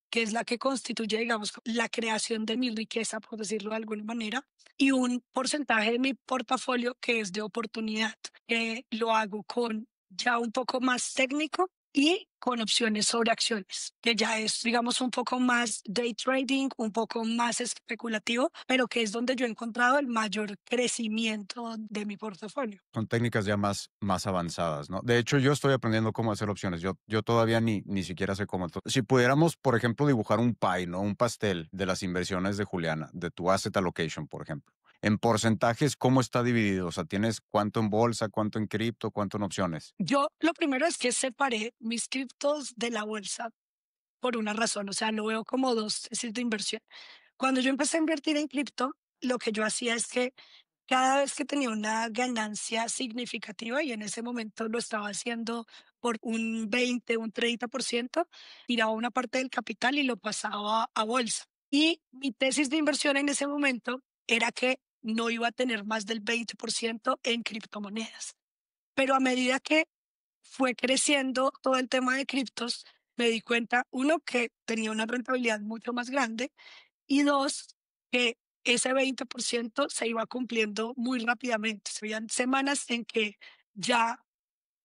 que es la que constituye, digamos, la creación de mi riqueza, por decirlo de alguna manera, y un porcentaje de mi portafolio que es de oportunidad, que lo hago con ya un poco más técnico y con opciones sobre acciones, que ya es, digamos, un poco más day trading, un poco más especulativo, pero que es donde yo he encontrado el mayor crecimiento de mi portafolio. Son técnicas ya más avanzadas, ¿no? De hecho, yo estoy aprendiendo cómo hacer opciones. Yo todavía ni siquiera sé cómo. Si pudiéramos, por ejemplo, dibujar un pie, ¿no? Un pastel de las inversiones de Juliana, de tu asset allocation, por ejemplo. En porcentajes, ¿cómo está dividido? O sea, ¿tienes cuánto en bolsa, cuánto en cripto, cuánto en opciones? Yo lo primero es que separé mis criptos de la bolsa por una razón, o sea, lo veo como dos tesis de inversión. Cuando yo empecé a invertir en cripto, lo que yo hacía es que cada vez que tenía una ganancia significativa, y en ese momento lo estaba haciendo por un 20, un 30%, tiraba una parte del capital y lo pasaba a bolsa. Y mi tesis de inversión en ese momento era que no iba a tener más del 20% en criptomonedas. Pero a medida que fue creciendo todo el tema de criptos, me di cuenta, uno, que tenía una rentabilidad mucho más grande y dos, que ese 20% se iba cumpliendo muy rápidamente. Se veían semanas en que ya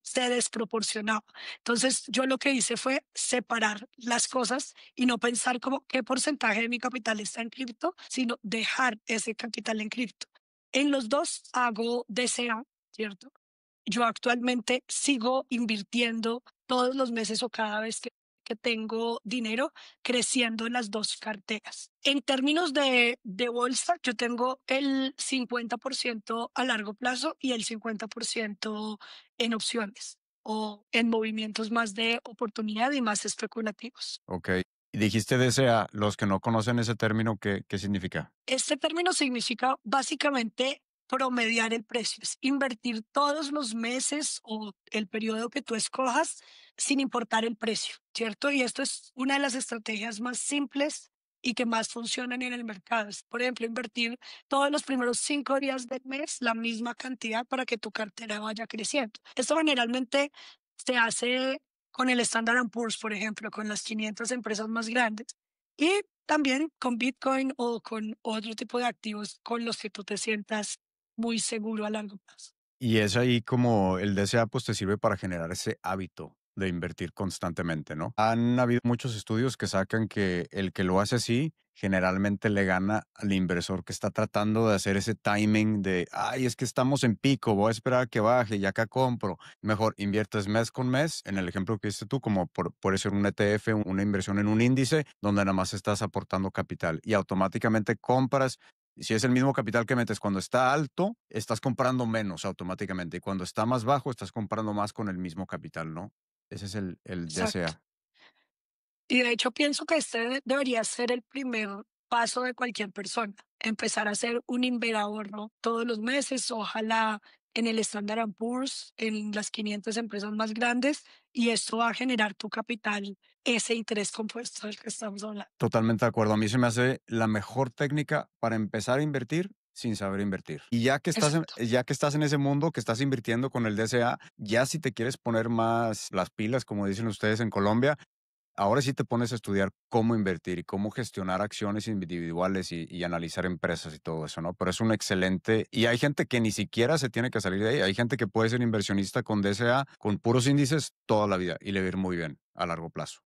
se desproporcionaba. Entonces, yo lo que hice fue separar las cosas y no pensar como qué porcentaje de mi capital está en cripto, sino dejar ese capital en cripto. En los dos hago DCA, ¿cierto? Yo actualmente sigo invirtiendo todos los meses o cada vez que tengo dinero, creciendo en las dos carteras. En términos de bolsa, yo tengo el 50% a largo plazo y el 50% en opciones o en movimientos más de oportunidad y más especulativos. Ok. Y dijiste DCA, los que no conocen ese término, ¿qué significa? Este término significa básicamente promediar el precio, es invertir todos los meses o el periodo que tú escojas sin importar el precio, ¿cierto? Y esto es una de las estrategias más simples y que más funcionan en el mercado. Es, por ejemplo, invertir todos los primeros 5 días del mes la misma cantidad para que tu cartera vaya creciendo. Esto generalmente se hace con el Standard Poor's, por ejemplo, con las 500 empresas más grandes. Y también con Bitcoin o con otro tipo de activos con los que tú te sientas muy seguro a largo plazo. Y es ahí como el DCA, pues, te sirve para generar ese hábito de invertir constantemente, ¿no? Han habido muchos estudios que sacan que el que lo hace así, generalmente le gana al inversor que está tratando de hacer ese timing de, ay, es que estamos en pico, voy a esperar a que baje y acá compro. Mejor inviertes mes con mes, en el ejemplo que diste tú, como puede ser un ETF, una inversión en un índice, donde nada más estás aportando capital y automáticamente compras. Si es el mismo capital que metes cuando está alto, estás comprando menos automáticamente. Y cuando está más bajo, estás comprando más con el mismo capital, ¿no? Ese es el Exacto. DCA. Y de hecho pienso que debería ser el primer paso de cualquier persona, empezar a hacer un ahorro todos los meses, ojalá en el Standard Poor's, en las 500 empresas más grandes, y esto va a generar tu capital, ese interés compuesto del que estamos hablando. Totalmente de acuerdo. A mí se me hace la mejor técnica para empezar a invertir sin saber invertir. Y Exacto. ya que estás en ese mundo, que estás invirtiendo con el DCA, ya si te quieres poner más las pilas, como dicen ustedes en Colombia, ahora sí te pones a estudiar cómo invertir y cómo gestionar acciones individuales y analizar empresas y todo eso, ¿no? Pero es un excelente... Y hay gente que ni siquiera se tiene que salir de ahí. Hay gente que puede ser inversionista con DCA, con puros índices toda la vida y le va a ir muy bien a largo plazo.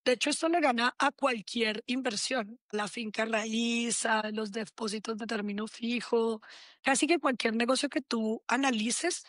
De hecho, esto le gana a cualquier inversión, la finca raíz, a los depósitos de término fijo, casi que cualquier negocio que tú analices,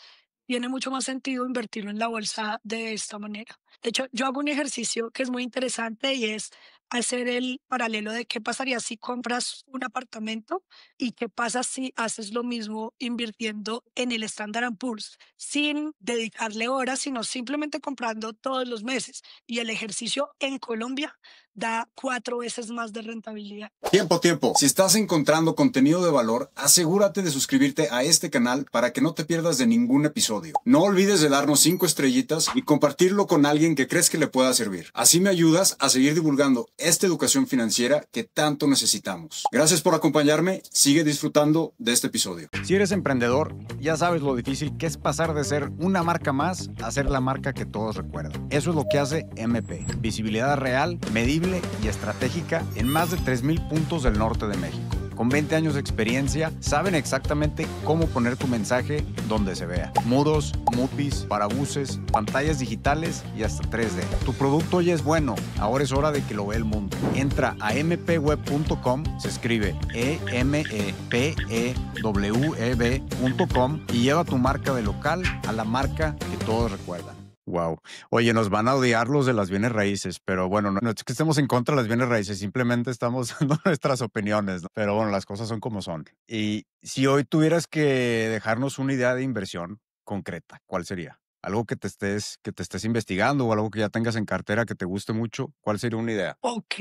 tiene mucho más sentido invertirlo en la bolsa de esta manera. De hecho, yo hago un ejercicio que es muy interesante y es hacer el paralelo de qué pasaría si compras un apartamento y qué pasa si haces lo mismo invirtiendo en el Standard Poor's sin dedicarle horas, sino simplemente comprando todos los meses. Y el ejercicio en Colombia da 4 veces más de rentabilidad. Tiempo, tiempo. Si estás encontrando contenido de valor, asegúrate de suscribirte a este canal para que no te pierdas de ningún episodio. No olvides de darnos 5 estrellitas y compartirlo con alguien que crees que le pueda servir. Así me ayudas a seguir divulgando esta educación financiera que tanto necesitamos. Gracias por acompañarme. Sigue disfrutando de este episodio. Si eres emprendedor, ya sabes lo difícil que es pasar de ser una marca más a ser la marca que todos recuerdan. Eso es lo que hace MP. Visibilidad real, medible y estratégica en más de 3,000 puntos del norte de México. Con 20 años de experiencia, saben exactamente cómo poner tu mensaje donde se vea. Muros, mupis, parabuses, pantallas digitales y hasta 3D. Tu producto ya es bueno, ahora es hora de que lo vea el mundo. Entra a mpweb.com, se escribe EMEPEWEB.com y lleva tu marca de local a la marca que todos recuerdan. Wow. Oye, nos van a odiar los de las bienes raíces, pero bueno, no es que estemos en contra de las bienes raíces, simplemente estamos dando nuestras opiniones, ¿no? Pero bueno, las cosas son como son. Y si hoy tuvieras que dejarnos una idea de inversión concreta, ¿cuál sería? Algo que te estés investigando o algo que ya tengas en cartera que te guste mucho, ¿cuál sería una idea? Ok.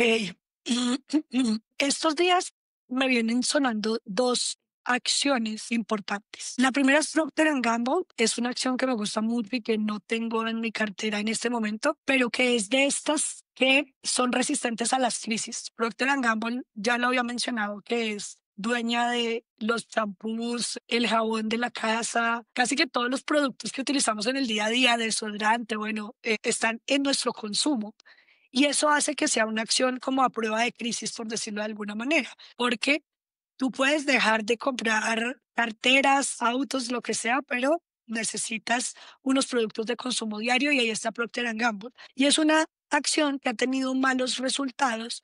Estos días me vienen sonando dos acciones importantes. La primera es Procter Gamble, es una acción que me gusta mucho y que no tengo en mi cartera en este momento, pero que es de estas que son resistentes a las crisis. Procter Gamble, ya lo había mencionado, que es dueña de los champús, el jabón de la casa, casi que todos los productos que utilizamos en el día a día, desodorante, bueno, están en nuestro consumo. Y eso hace que sea una acción como a prueba de crisis, por decirlo de alguna manera, porque tú puedes dejar de comprar carteras, autos, lo que sea, pero necesitas unos productos de consumo diario y ahí está Procter Gamble. Y es una acción que ha tenido malos resultados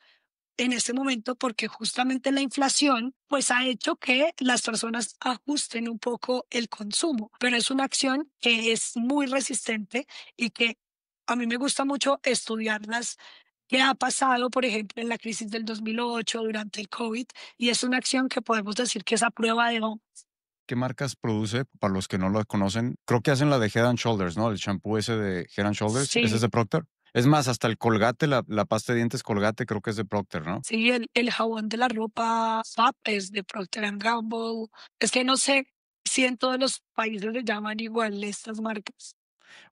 en este momento porque justamente la inflación pues ha hecho que las personas ajusten un poco el consumo, pero es una acción que es muy resistente y que a mí me gusta mucho estudiarlas. ¿Qué ha pasado, por ejemplo, en la crisis del 2008 durante el COVID? Y es una acción que podemos decir que es a prueba de bombas. ¿Qué marcas produce? Para los que no lo conocen, creo que hacen la de Head and Shoulders, ¿no? El shampoo ese de Head and Shoulders, ese es Sí, de Procter. Es más, hasta el Colgate, la pasta de dientes Colgate, creo que es de Procter, ¿no? sí, el jabón de la ropa SAP es de Procter Gamble. Es que no sé si en todos los países le llaman igual estas marcas.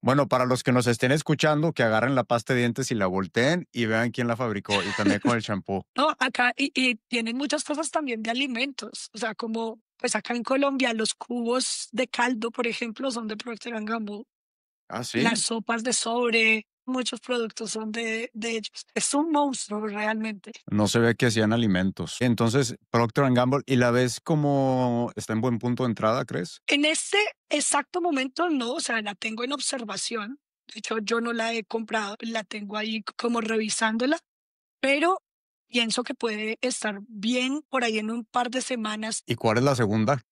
Bueno, para los que nos estén escuchando, que agarren la pasta de dientes y la volteen y vean quién la fabricó y también con el champú. No, acá y tienen muchas cosas también de alimentos, o sea, como, pues, acá en Colombia los cubos de caldo, por ejemplo, son de Procter Gamble, Ah, las sí. sopas de sobre. muchos productos son de ellos. Es un monstruo realmente. No se ve que hacían alimentos. Entonces, Procter Gamble, ¿y la ves como está en buen punto de entrada, crees? En este exacto momento no, o sea, la tengo en observación. De hecho, yo no la he comprado, la tengo ahí como revisándola, pero pienso que puede estar bien por ahí en un par de semanas. ¿Y cuál es la segunda?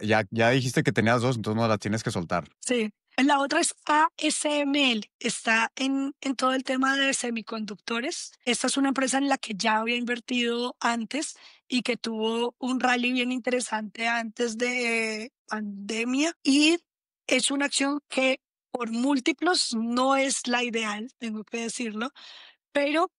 Ya dijiste que tenías dos, entonces no la tienes que soltar. Sí. La otra es ASML, está en todo el tema de semiconductores. Esta es una empresa en la que ya había invertido antes y que tuvo un rally bien interesante antes de pandemia. Y es una acción que por múltiplos no es la ideal, tengo que decirlo, pero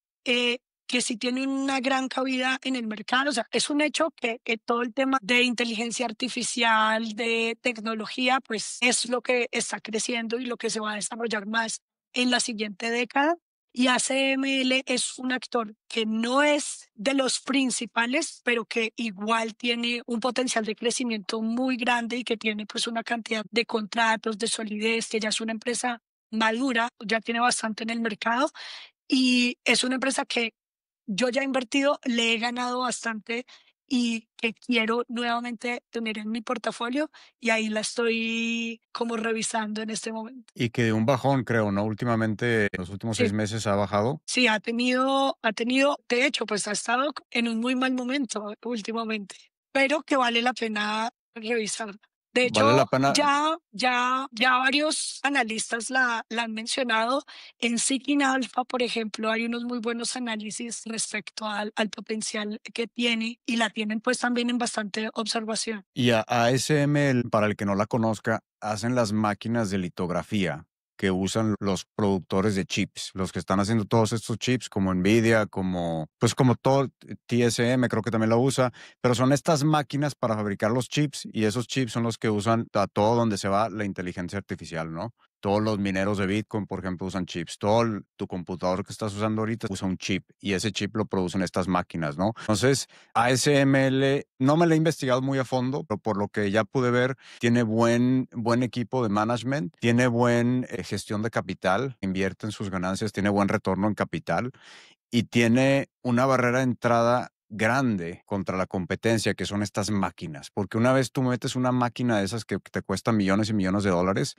que sí tiene una gran cabida en el mercado. O sea, es un hecho que todo el tema de inteligencia artificial, de tecnología, pues es lo que está creciendo y lo que se va a desarrollar más en la siguiente década. Y ACML es un actor que no es de los principales, pero que igual tiene un potencial de crecimiento muy grande y que tiene pues una cantidad de contratos, de solidez, que ya es una empresa madura, ya tiene bastante en el mercado y es una empresa que yo ya he invertido, le he ganado bastante y que quiero nuevamente tener en mi portafolio y ahí la estoy como revisando en este momento. Y que de un bajón, creo, ¿no? Últimamente, los últimos Sí, 6 meses ha bajado. sí, ha tenido, de hecho, pues ha estado en un muy mal momento últimamente, pero que vale la pena revisarla. De Vale la hecho, pena. ya varios analistas la han mencionado. En Seeking Alpha, por ejemplo, hay unos muy buenos análisis respecto al potencial que tiene y la tienen pues también en bastante observación. Y a ASML, para el que no la conozca, hacen las máquinas de litografía que usan los productores de chips, los que están haciendo todos estos chips, como Nvidia, como todo TSM, creo que también lo usa, pero son estas máquinas para fabricar los chips y esos chips son los que usan a todo donde se va la inteligencia artificial, ¿no? Todos los mineros de Bitcoin, por ejemplo, usan chips. Tu computador que estás usando ahorita usa un chip y ese chip lo producen estas máquinas, ¿no? Entonces, ASML no me la he investigado muy a fondo, pero por lo que ya pude ver, tiene buen equipo de management, tiene buen gestión de capital, invierte en sus ganancias, tiene buen retorno en capital y tiene una barrera de entrada grande contra la competencia, que son estas máquinas. Porque una vez tú metes una máquina de esas que te cuesta millones y millones de dólares,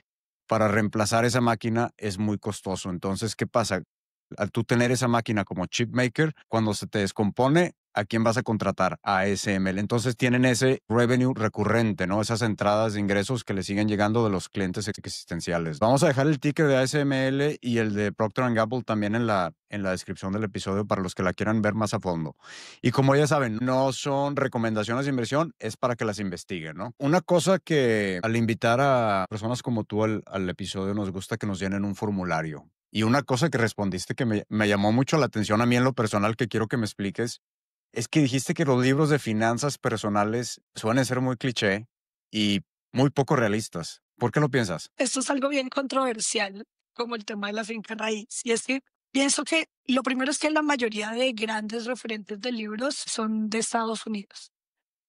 para reemplazar esa máquina es muy costoso. Entonces, ¿qué pasa? Al tú tener esa máquina como chip maker, cuando se te descompone, ¿a quién vas a contratar? A ASML. Entonces tienen ese revenue recurrente, ¿no? Esas entradas de ingresos que le siguen llegando de los clientes existenciales. Vamos a dejar el ticker de ASML y el de Procter Gamble también en la descripción del episodio para los que la quieran ver más a fondo. Y como ya saben, no son recomendaciones de inversión, es para que las investiguen, ¿no? Una cosa que al invitar a personas como tú al episodio nos gusta que nos llenen un formulario. Y una cosa que respondiste que me llamó mucho la atención a mí en lo personal que quiero que me expliques es que dijiste que los libros de finanzas personales suelen ser muy cliché y muy poco realistas. ¿Por qué lo piensas? Esto es algo bien controversial, como el tema de la finca raíz. Y es que pienso que lo primero es que la mayoría de grandes referentes de libros son de Estados Unidos.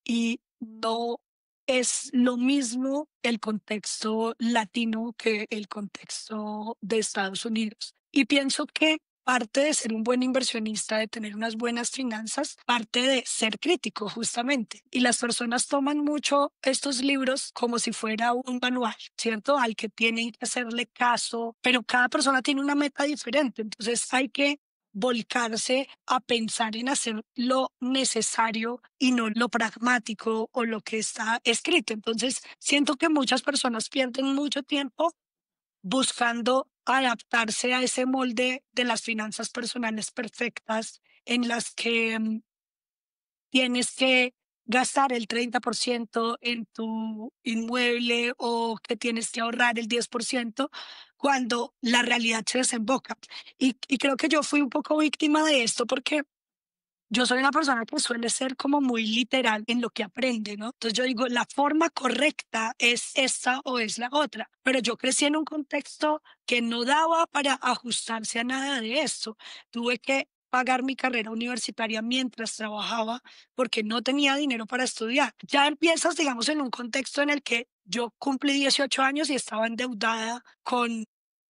Y no es lo mismo el contexto latino que el contexto de Estados Unidos. Y pienso que parte de ser un buen inversionista, de tener unas buenas finanzas, parte de ser crítico justamente. Y las personas toman mucho estos libros como si fuera un manual, ¿cierto? Al que tienen que hacerle caso, pero cada persona tiene una meta diferente. Entonces hay que volcarse a pensar en hacer lo necesario y no lo pragmático o lo que está escrito. Entonces, siento que muchas personas pierden mucho tiempo buscando adaptarse a ese molde de las finanzas personales perfectas en las que tienes que gastar el 30% en tu inmueble o que tienes que ahorrar el 10% cuando la realidad se desemboca. Y creo que yo fui un poco víctima de esto porque yo soy una persona que suele ser como muy literal en lo que aprende, ¿no? Entonces yo digo, la forma correcta es esta o es la otra, pero yo crecí en un contexto que no daba para ajustarse a nada de esto. Tuve que pagar mi carrera universitaria mientras trabajaba porque no tenía dinero para estudiar. Ya empiezas, digamos, en un contexto en el que yo cumplí 18 años y estaba endeudada con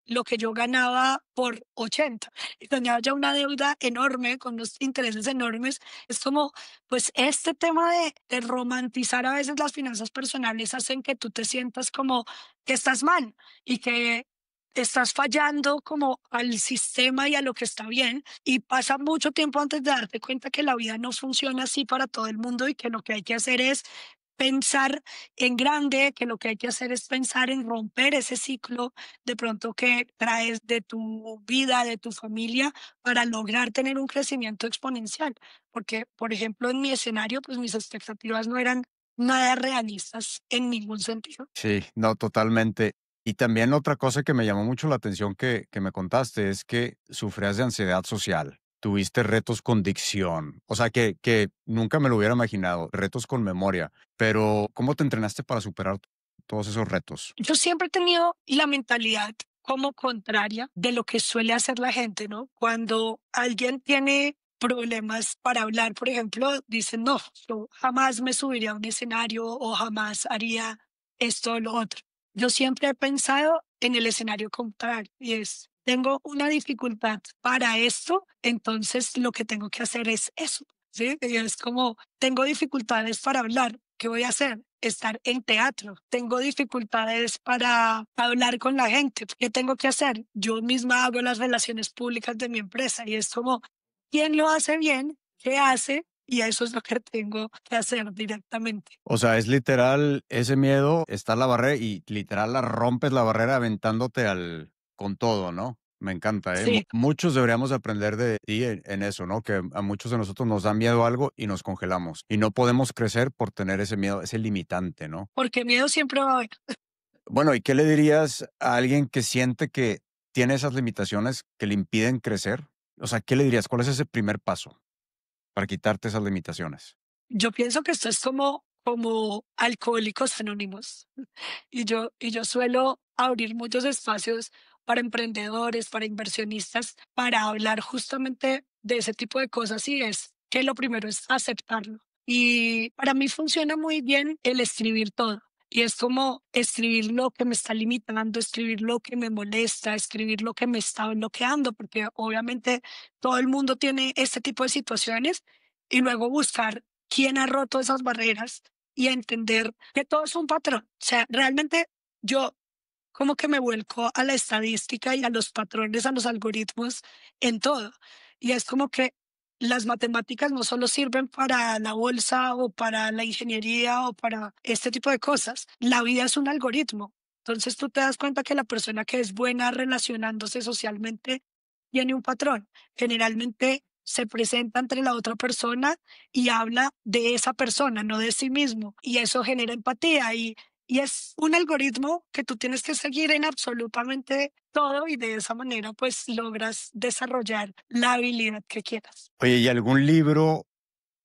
lo que yo ganaba por 80 y tenía ya una deuda enorme con unos intereses enormes. Es como, pues este tema de romantizar a veces las finanzas personales hacen que tú te sientas como que estás mal y que estás fallando como al sistema y a lo que está bien, y pasa mucho tiempo antes de darte cuenta que la vida no funciona así para todo el mundo y que lo que hay que hacer es pensar en grande, que lo que hay que hacer es pensar en romper ese ciclo de pronto que traes de tu vida, de tu familia, para lograr tener un crecimiento exponencial. Porque, por ejemplo, en mi escenario, pues mis expectativas no eran nada realistas en ningún sentido. Sí, no, totalmente. Y también otra cosa que me llamó mucho la atención que me contaste es que sufrías de ansiedad social. Tuviste retos con dicción, o sea, que nunca me lo hubiera imaginado, retos con memoria, pero ¿cómo te entrenaste para superar todos esos retos? Yo siempre he tenido la mentalidad como contraria de lo que suele hacer la gente, ¿no? Cuando alguien tiene problemas para hablar, por ejemplo, dicen, no, yo jamás me subiría a un escenario o jamás haría esto o lo otro. Yo siempre he pensado en el escenario contrario y es, tengo una dificultad para esto, entonces lo que tengo que hacer es eso, ¿sí? Y es como, tengo dificultades para hablar, ¿qué voy a hacer? Estar en teatro. Tengo dificultades para hablar con la gente. ¿Qué tengo que hacer? Yo misma hago las relaciones públicas de mi empresa y es como, ¿quién lo hace bien? ¿Qué hace? Y eso es lo que tengo que hacer directamente. O sea, es literal ese miedo, está la barrera y literal la rompes la barrera aventándote al con todo, ¿no? Me encanta, ¿eh? Sí, Muchos deberíamos aprender de ti en eso, ¿no? Que a muchos de nosotros nos da miedo algo y nos congelamos. Y no podemos crecer por tener ese miedo, ese limitante, ¿no? porque miedo siempre va a haber. Bueno, ¿y qué le dirías a alguien que siente que tiene esas limitaciones que le impiden crecer? O sea, ¿qué le dirías? ¿Cuál es ese primer paso para quitarte esas limitaciones? Yo pienso que esto es como Alcohólicos Anónimos. Y yo suelo abrir muchos espacios para emprendedores, para inversionistas, para hablar justamente de ese tipo de cosas, y es que lo primero es aceptarlo. Y para mí funciona muy bien el escribir todo. Y es como escribir lo que me está limitando, escribir lo que me molesta, escribir lo que me está bloqueando, porque obviamente todo el mundo tiene este tipo de situaciones, y luego buscar quién ha roto esas barreras y entender que todo es un patrón. O sea, realmente yo como que me vuelco a la estadística y a los patrones, a los algoritmos en todo. Y es como que las matemáticas no solo sirven para la bolsa o para la ingeniería o para este tipo de cosas. La vida es un algoritmo. Entonces tú te das cuenta que la persona que es buena relacionándose socialmente tiene un patrón. Generalmente se presenta entre la otra persona y habla de esa persona, no de sí mismo. Y eso genera empatía y es un algoritmo que tú tienes que seguir en absolutamente todo, y de esa manera pues logras desarrollar la habilidad que quieras. Oye, ¿y algún libro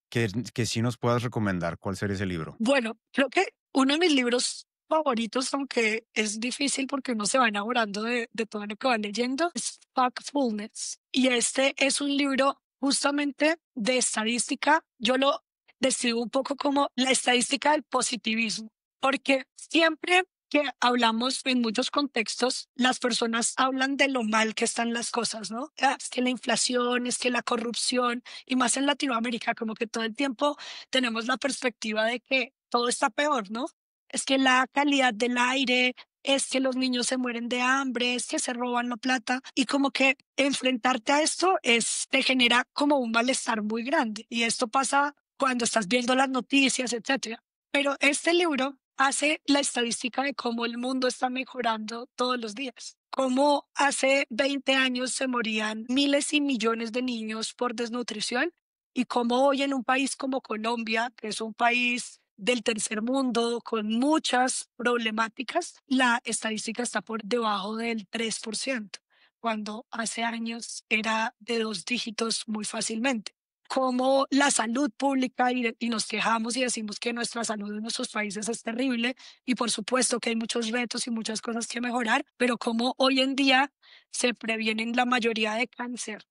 que sí nos puedas recomendar? ¿Cuál sería ese libro? Bueno, creo que uno de mis libros favoritos, aunque es difícil porque uno se va enamorando de todo lo que va leyendo, es Factfulness. Y este es un libro justamente de estadística. Yo lo describo un poco como la estadística del positivismo, porque siempre que hablamos en muchos contextos, las personas hablan de lo mal que están las cosas, ¿no? Es que la inflación, es que la corrupción, y más en Latinoamérica, como que todo el tiempo tenemos la perspectiva de que todo está peor, ¿no? Es que la calidad del aire, es que los niños se mueren de hambre, es que se roban la plata, y como que enfrentarte a esto te genera como un malestar muy grande, y esto pasa cuando estás viendo las noticias, etcétera. Pero este libro hace la estadística de cómo el mundo está mejorando todos los días. Cómo hace 20 años se morían miles y millones de niños por desnutrición, y cómo hoy en un país como Colombia, que es un país del tercer mundo con muchas problemáticas, la estadística está por debajo del 3%, cuando hace años era de dos dígitos muy fácilmente. Como la salud pública, y nos quejamos y decimos que nuestra salud en nuestros países es terrible, y por supuesto que hay muchos retos y muchas cosas que mejorar, pero como hoy en día se previenen la mayoría de cáncer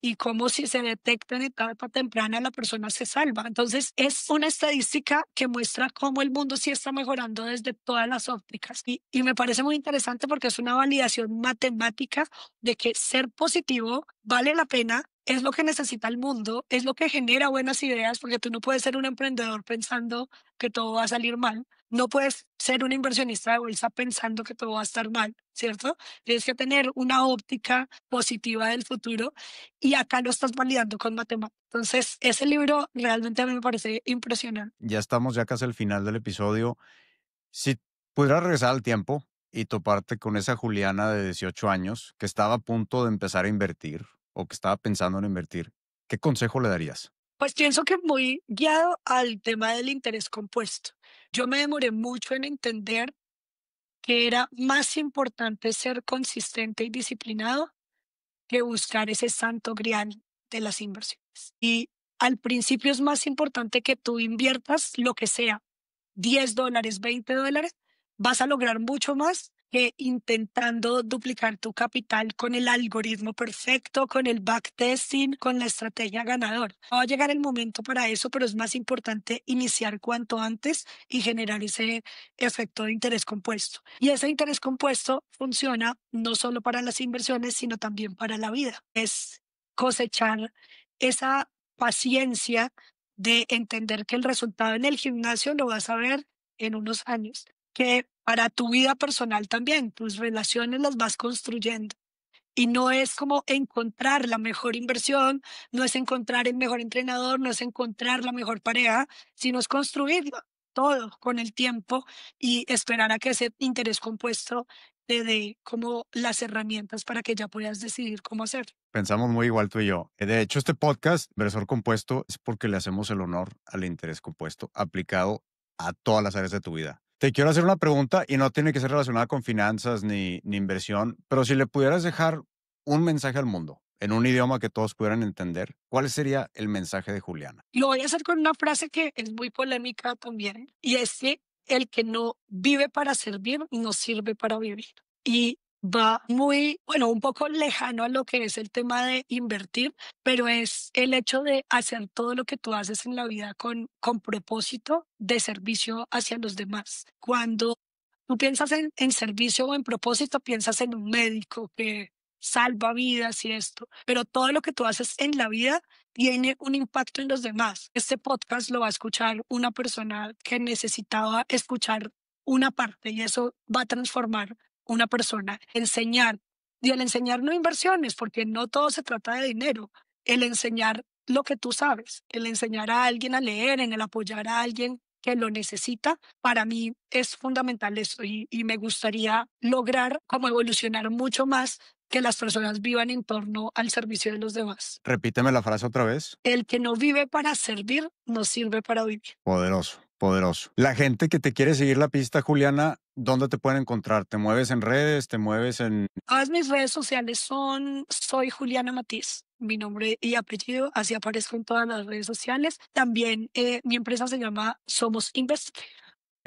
y cómo si se detecta en etapa temprana la persona se salva. Entonces es una estadística que muestra cómo el mundo sí está mejorando desde todas las ópticas y me parece muy interesante porque es una validación matemática de que ser positivo vale la pena. Es lo que necesita el mundo, es lo que genera buenas ideas, porque tú no puedes ser un emprendedor pensando que todo va a salir mal. No puedes ser un inversionista de bolsa pensando que todo va a estar mal, ¿cierto? Tienes que tener una óptica positiva del futuro y acá lo estás validando con matemáticas. Entonces, ese libro realmente a mí me parece impresionante. Ya estamos ya casi al final del episodio. Si pudieras regresar al tiempo y toparte con esa Juliana de 18 años que estaba a punto de empezar a invertir o que estaba pensando en invertir, ¿qué consejo le darías? Pues pienso que muy guiado al tema del interés compuesto. Yo me demoré mucho en entender que era más importante ser consistente y disciplinado que buscar ese santo grial de las inversiones. Y al principio es más importante que tú inviertas lo que sea, $10, $20, vas a lograr mucho más que intentando duplicar tu capital con el algoritmo perfecto, con el backtesting, con la estrategia ganadora. Va a llegar el momento para eso, pero es más importante iniciar cuanto antes y generar ese efecto de interés compuesto. Y ese interés compuesto funciona no solo para las inversiones, sino también para la vida. Es cosechar esa paciencia de entender que el resultado en el gimnasio lo vas a ver en unos años, que para tu vida personal también, tus relaciones las vas construyendo. Y no es como encontrar la mejor inversión, no es encontrar el mejor entrenador, no es encontrar la mejor pareja, sino es construirlo todo con el tiempo y esperar a que ese interés compuesto te dé como las herramientas para que ya puedas decidir cómo hacer. Pensamos muy igual tú y yo. De hecho, este podcast, Inversor Compuesto, es porque le hacemos el honor al interés compuesto aplicado a todas las áreas de tu vida. Te quiero hacer una pregunta y no tiene que ser relacionada con finanzas ni inversión, pero si le pudieras dejar un mensaje al mundo en un idioma que todos pudieran entender, ¿cuál sería el mensaje de Juliana? Lo voy a hacer con una frase que es muy polémica también, y es que el que no vive para servir no sirve para vivir. Y va muy, bueno, un poco lejano a lo que es el tema de invertir, pero es el hecho de hacer todo lo que tú haces en la vida con propósito de servicio hacia los demás. Cuando tú piensas en servicio o en propósito, piensas en un médico que salva vidas y esto, pero todo lo que tú haces en la vida tiene un impacto en los demás. Este podcast lo va a escuchar una persona que necesitaba escuchar una parte y eso va a transformar una persona. Enseñar, y el enseñar no inversiones, porque no todo se trata de dinero. El enseñar lo que tú sabes, el enseñar a alguien a leer, en el apoyar a alguien que lo necesita, para mí es fundamental eso y me gustaría lograr como evolucionar mucho más que las personas vivan en torno al servicio de los demás. Repíteme la frase otra vez. El que no vive para servir, no sirve para vivir. Poderoso, poderoso. La gente que te quiere seguir la pista, Juliana, ¿dónde te pueden encontrar? ¿Te mueves en redes? ¿Te mueves en...? Todas mis redes sociales son Soy Juliana Matiz, mi nombre y apellido, así aparezco en todas las redes sociales. También mi empresa se llama Somos Invest.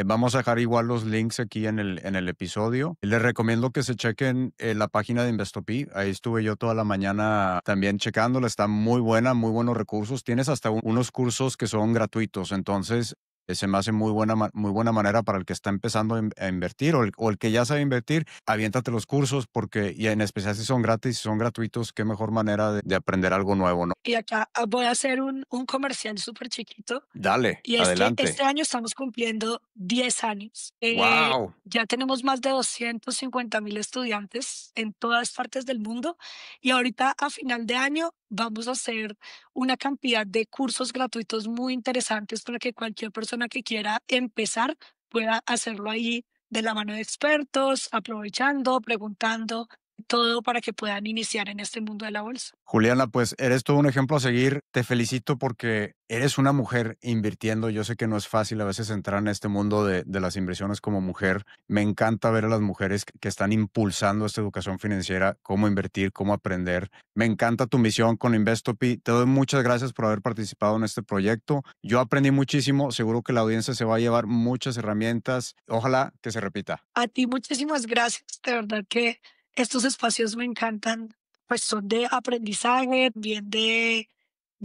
Vamos a dejar igual los links aquí en el episodio. Les recomiendo que se chequen la página de Investopi. Ahí estuve yo toda la mañana también checándola. Está muy buena, muy buenos recursos. Tienes hasta unos cursos que son gratuitos. Entonces, se me hace muy buena manera para el que está empezando a invertir o el que ya sabe invertir. Aviéntate los cursos porque, y en especial si son gratis, si son gratuitos, qué mejor manera de aprender algo nuevo, ¿no? Y acá voy a hacer un comercial súper chiquito. Dale, Y es que adelante. este año estamos cumpliendo 10 años. ¡Wow! Ya tenemos más de 250,000 estudiantes en todas partes del mundo y ahorita a final de año vamos a hacer una cantidad de cursos gratuitos muy interesantes para que cualquier persona que quiera empezar pueda hacerlo ahí de la mano de expertos, aprovechando, preguntando, todo para que puedan iniciar en este mundo de la bolsa. Juliana, pues eres todo un ejemplo a seguir. Te felicito porque eres una mujer invirtiendo. Yo sé que no es fácil a veces entrar en este mundo de las inversiones como mujer. Me encanta ver a las mujeres que están impulsando esta educación financiera, cómo invertir, cómo aprender. Me encanta tu misión con Investopi. Te doy muchas gracias por haber participado en este proyecto. Yo aprendí muchísimo. Seguro que la audiencia se va a llevar muchas herramientas. Ojalá que se repita. A ti muchísimas gracias, de verdad que estos espacios me encantan pues son de aprendizaje, bien de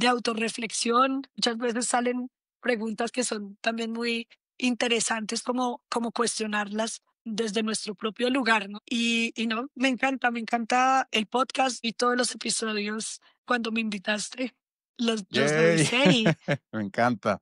autorreflexión. Muchas veces salen preguntas que son también muy interesantes como cuestionarlas desde nuestro propio lugar, ¿no? Y no, me encanta el podcast y todos los episodios cuando me invitaste, los Yay, revisé me encanta.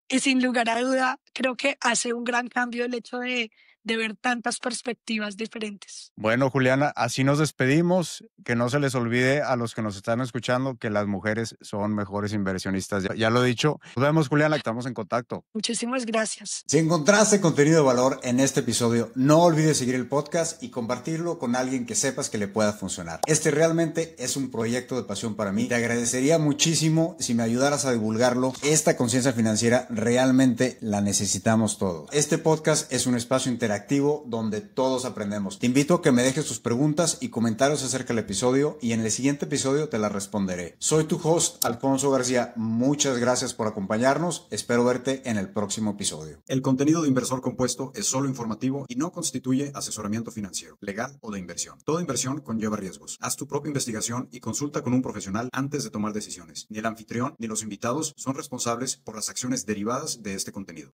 y sin lugar a duda creo que hace un gran cambio el hecho de ver tantas perspectivas diferentes. Bueno, Juliana, así nos despedimos. Que no se les olvide a los que nos están escuchando que las mujeres son mejores inversionistas. Ya lo he dicho. Nos vemos, Juliana, estamos en contacto. Muchísimas gracias. Si encontraste contenido de valor en este episodio, no olvides seguir el podcast y compartirlo con alguien que sepas que le pueda funcionar. Este realmente es un proyecto de pasión para mí. Te agradecería muchísimo si me ayudaras a divulgarlo. Esta conciencia financiera realmente la necesitamos todos. Este podcast es un espacio interactivo donde todos aprendemos. Te invito a que me dejes tus preguntas y comentarios acerca del episodio y en el siguiente episodio te las responderé. Soy tu host, Alfonso García. Muchas gracias por acompañarnos. Espero verte en el próximo episodio. El contenido de Inversor Compuesto es solo informativo y no constituye asesoramiento financiero, legal o de inversión. Toda inversión conlleva riesgos. Haz tu propia investigación y consulta con un profesional antes de tomar decisiones. Ni el anfitrión ni los invitados son responsables por las acciones derivadas de este contenido.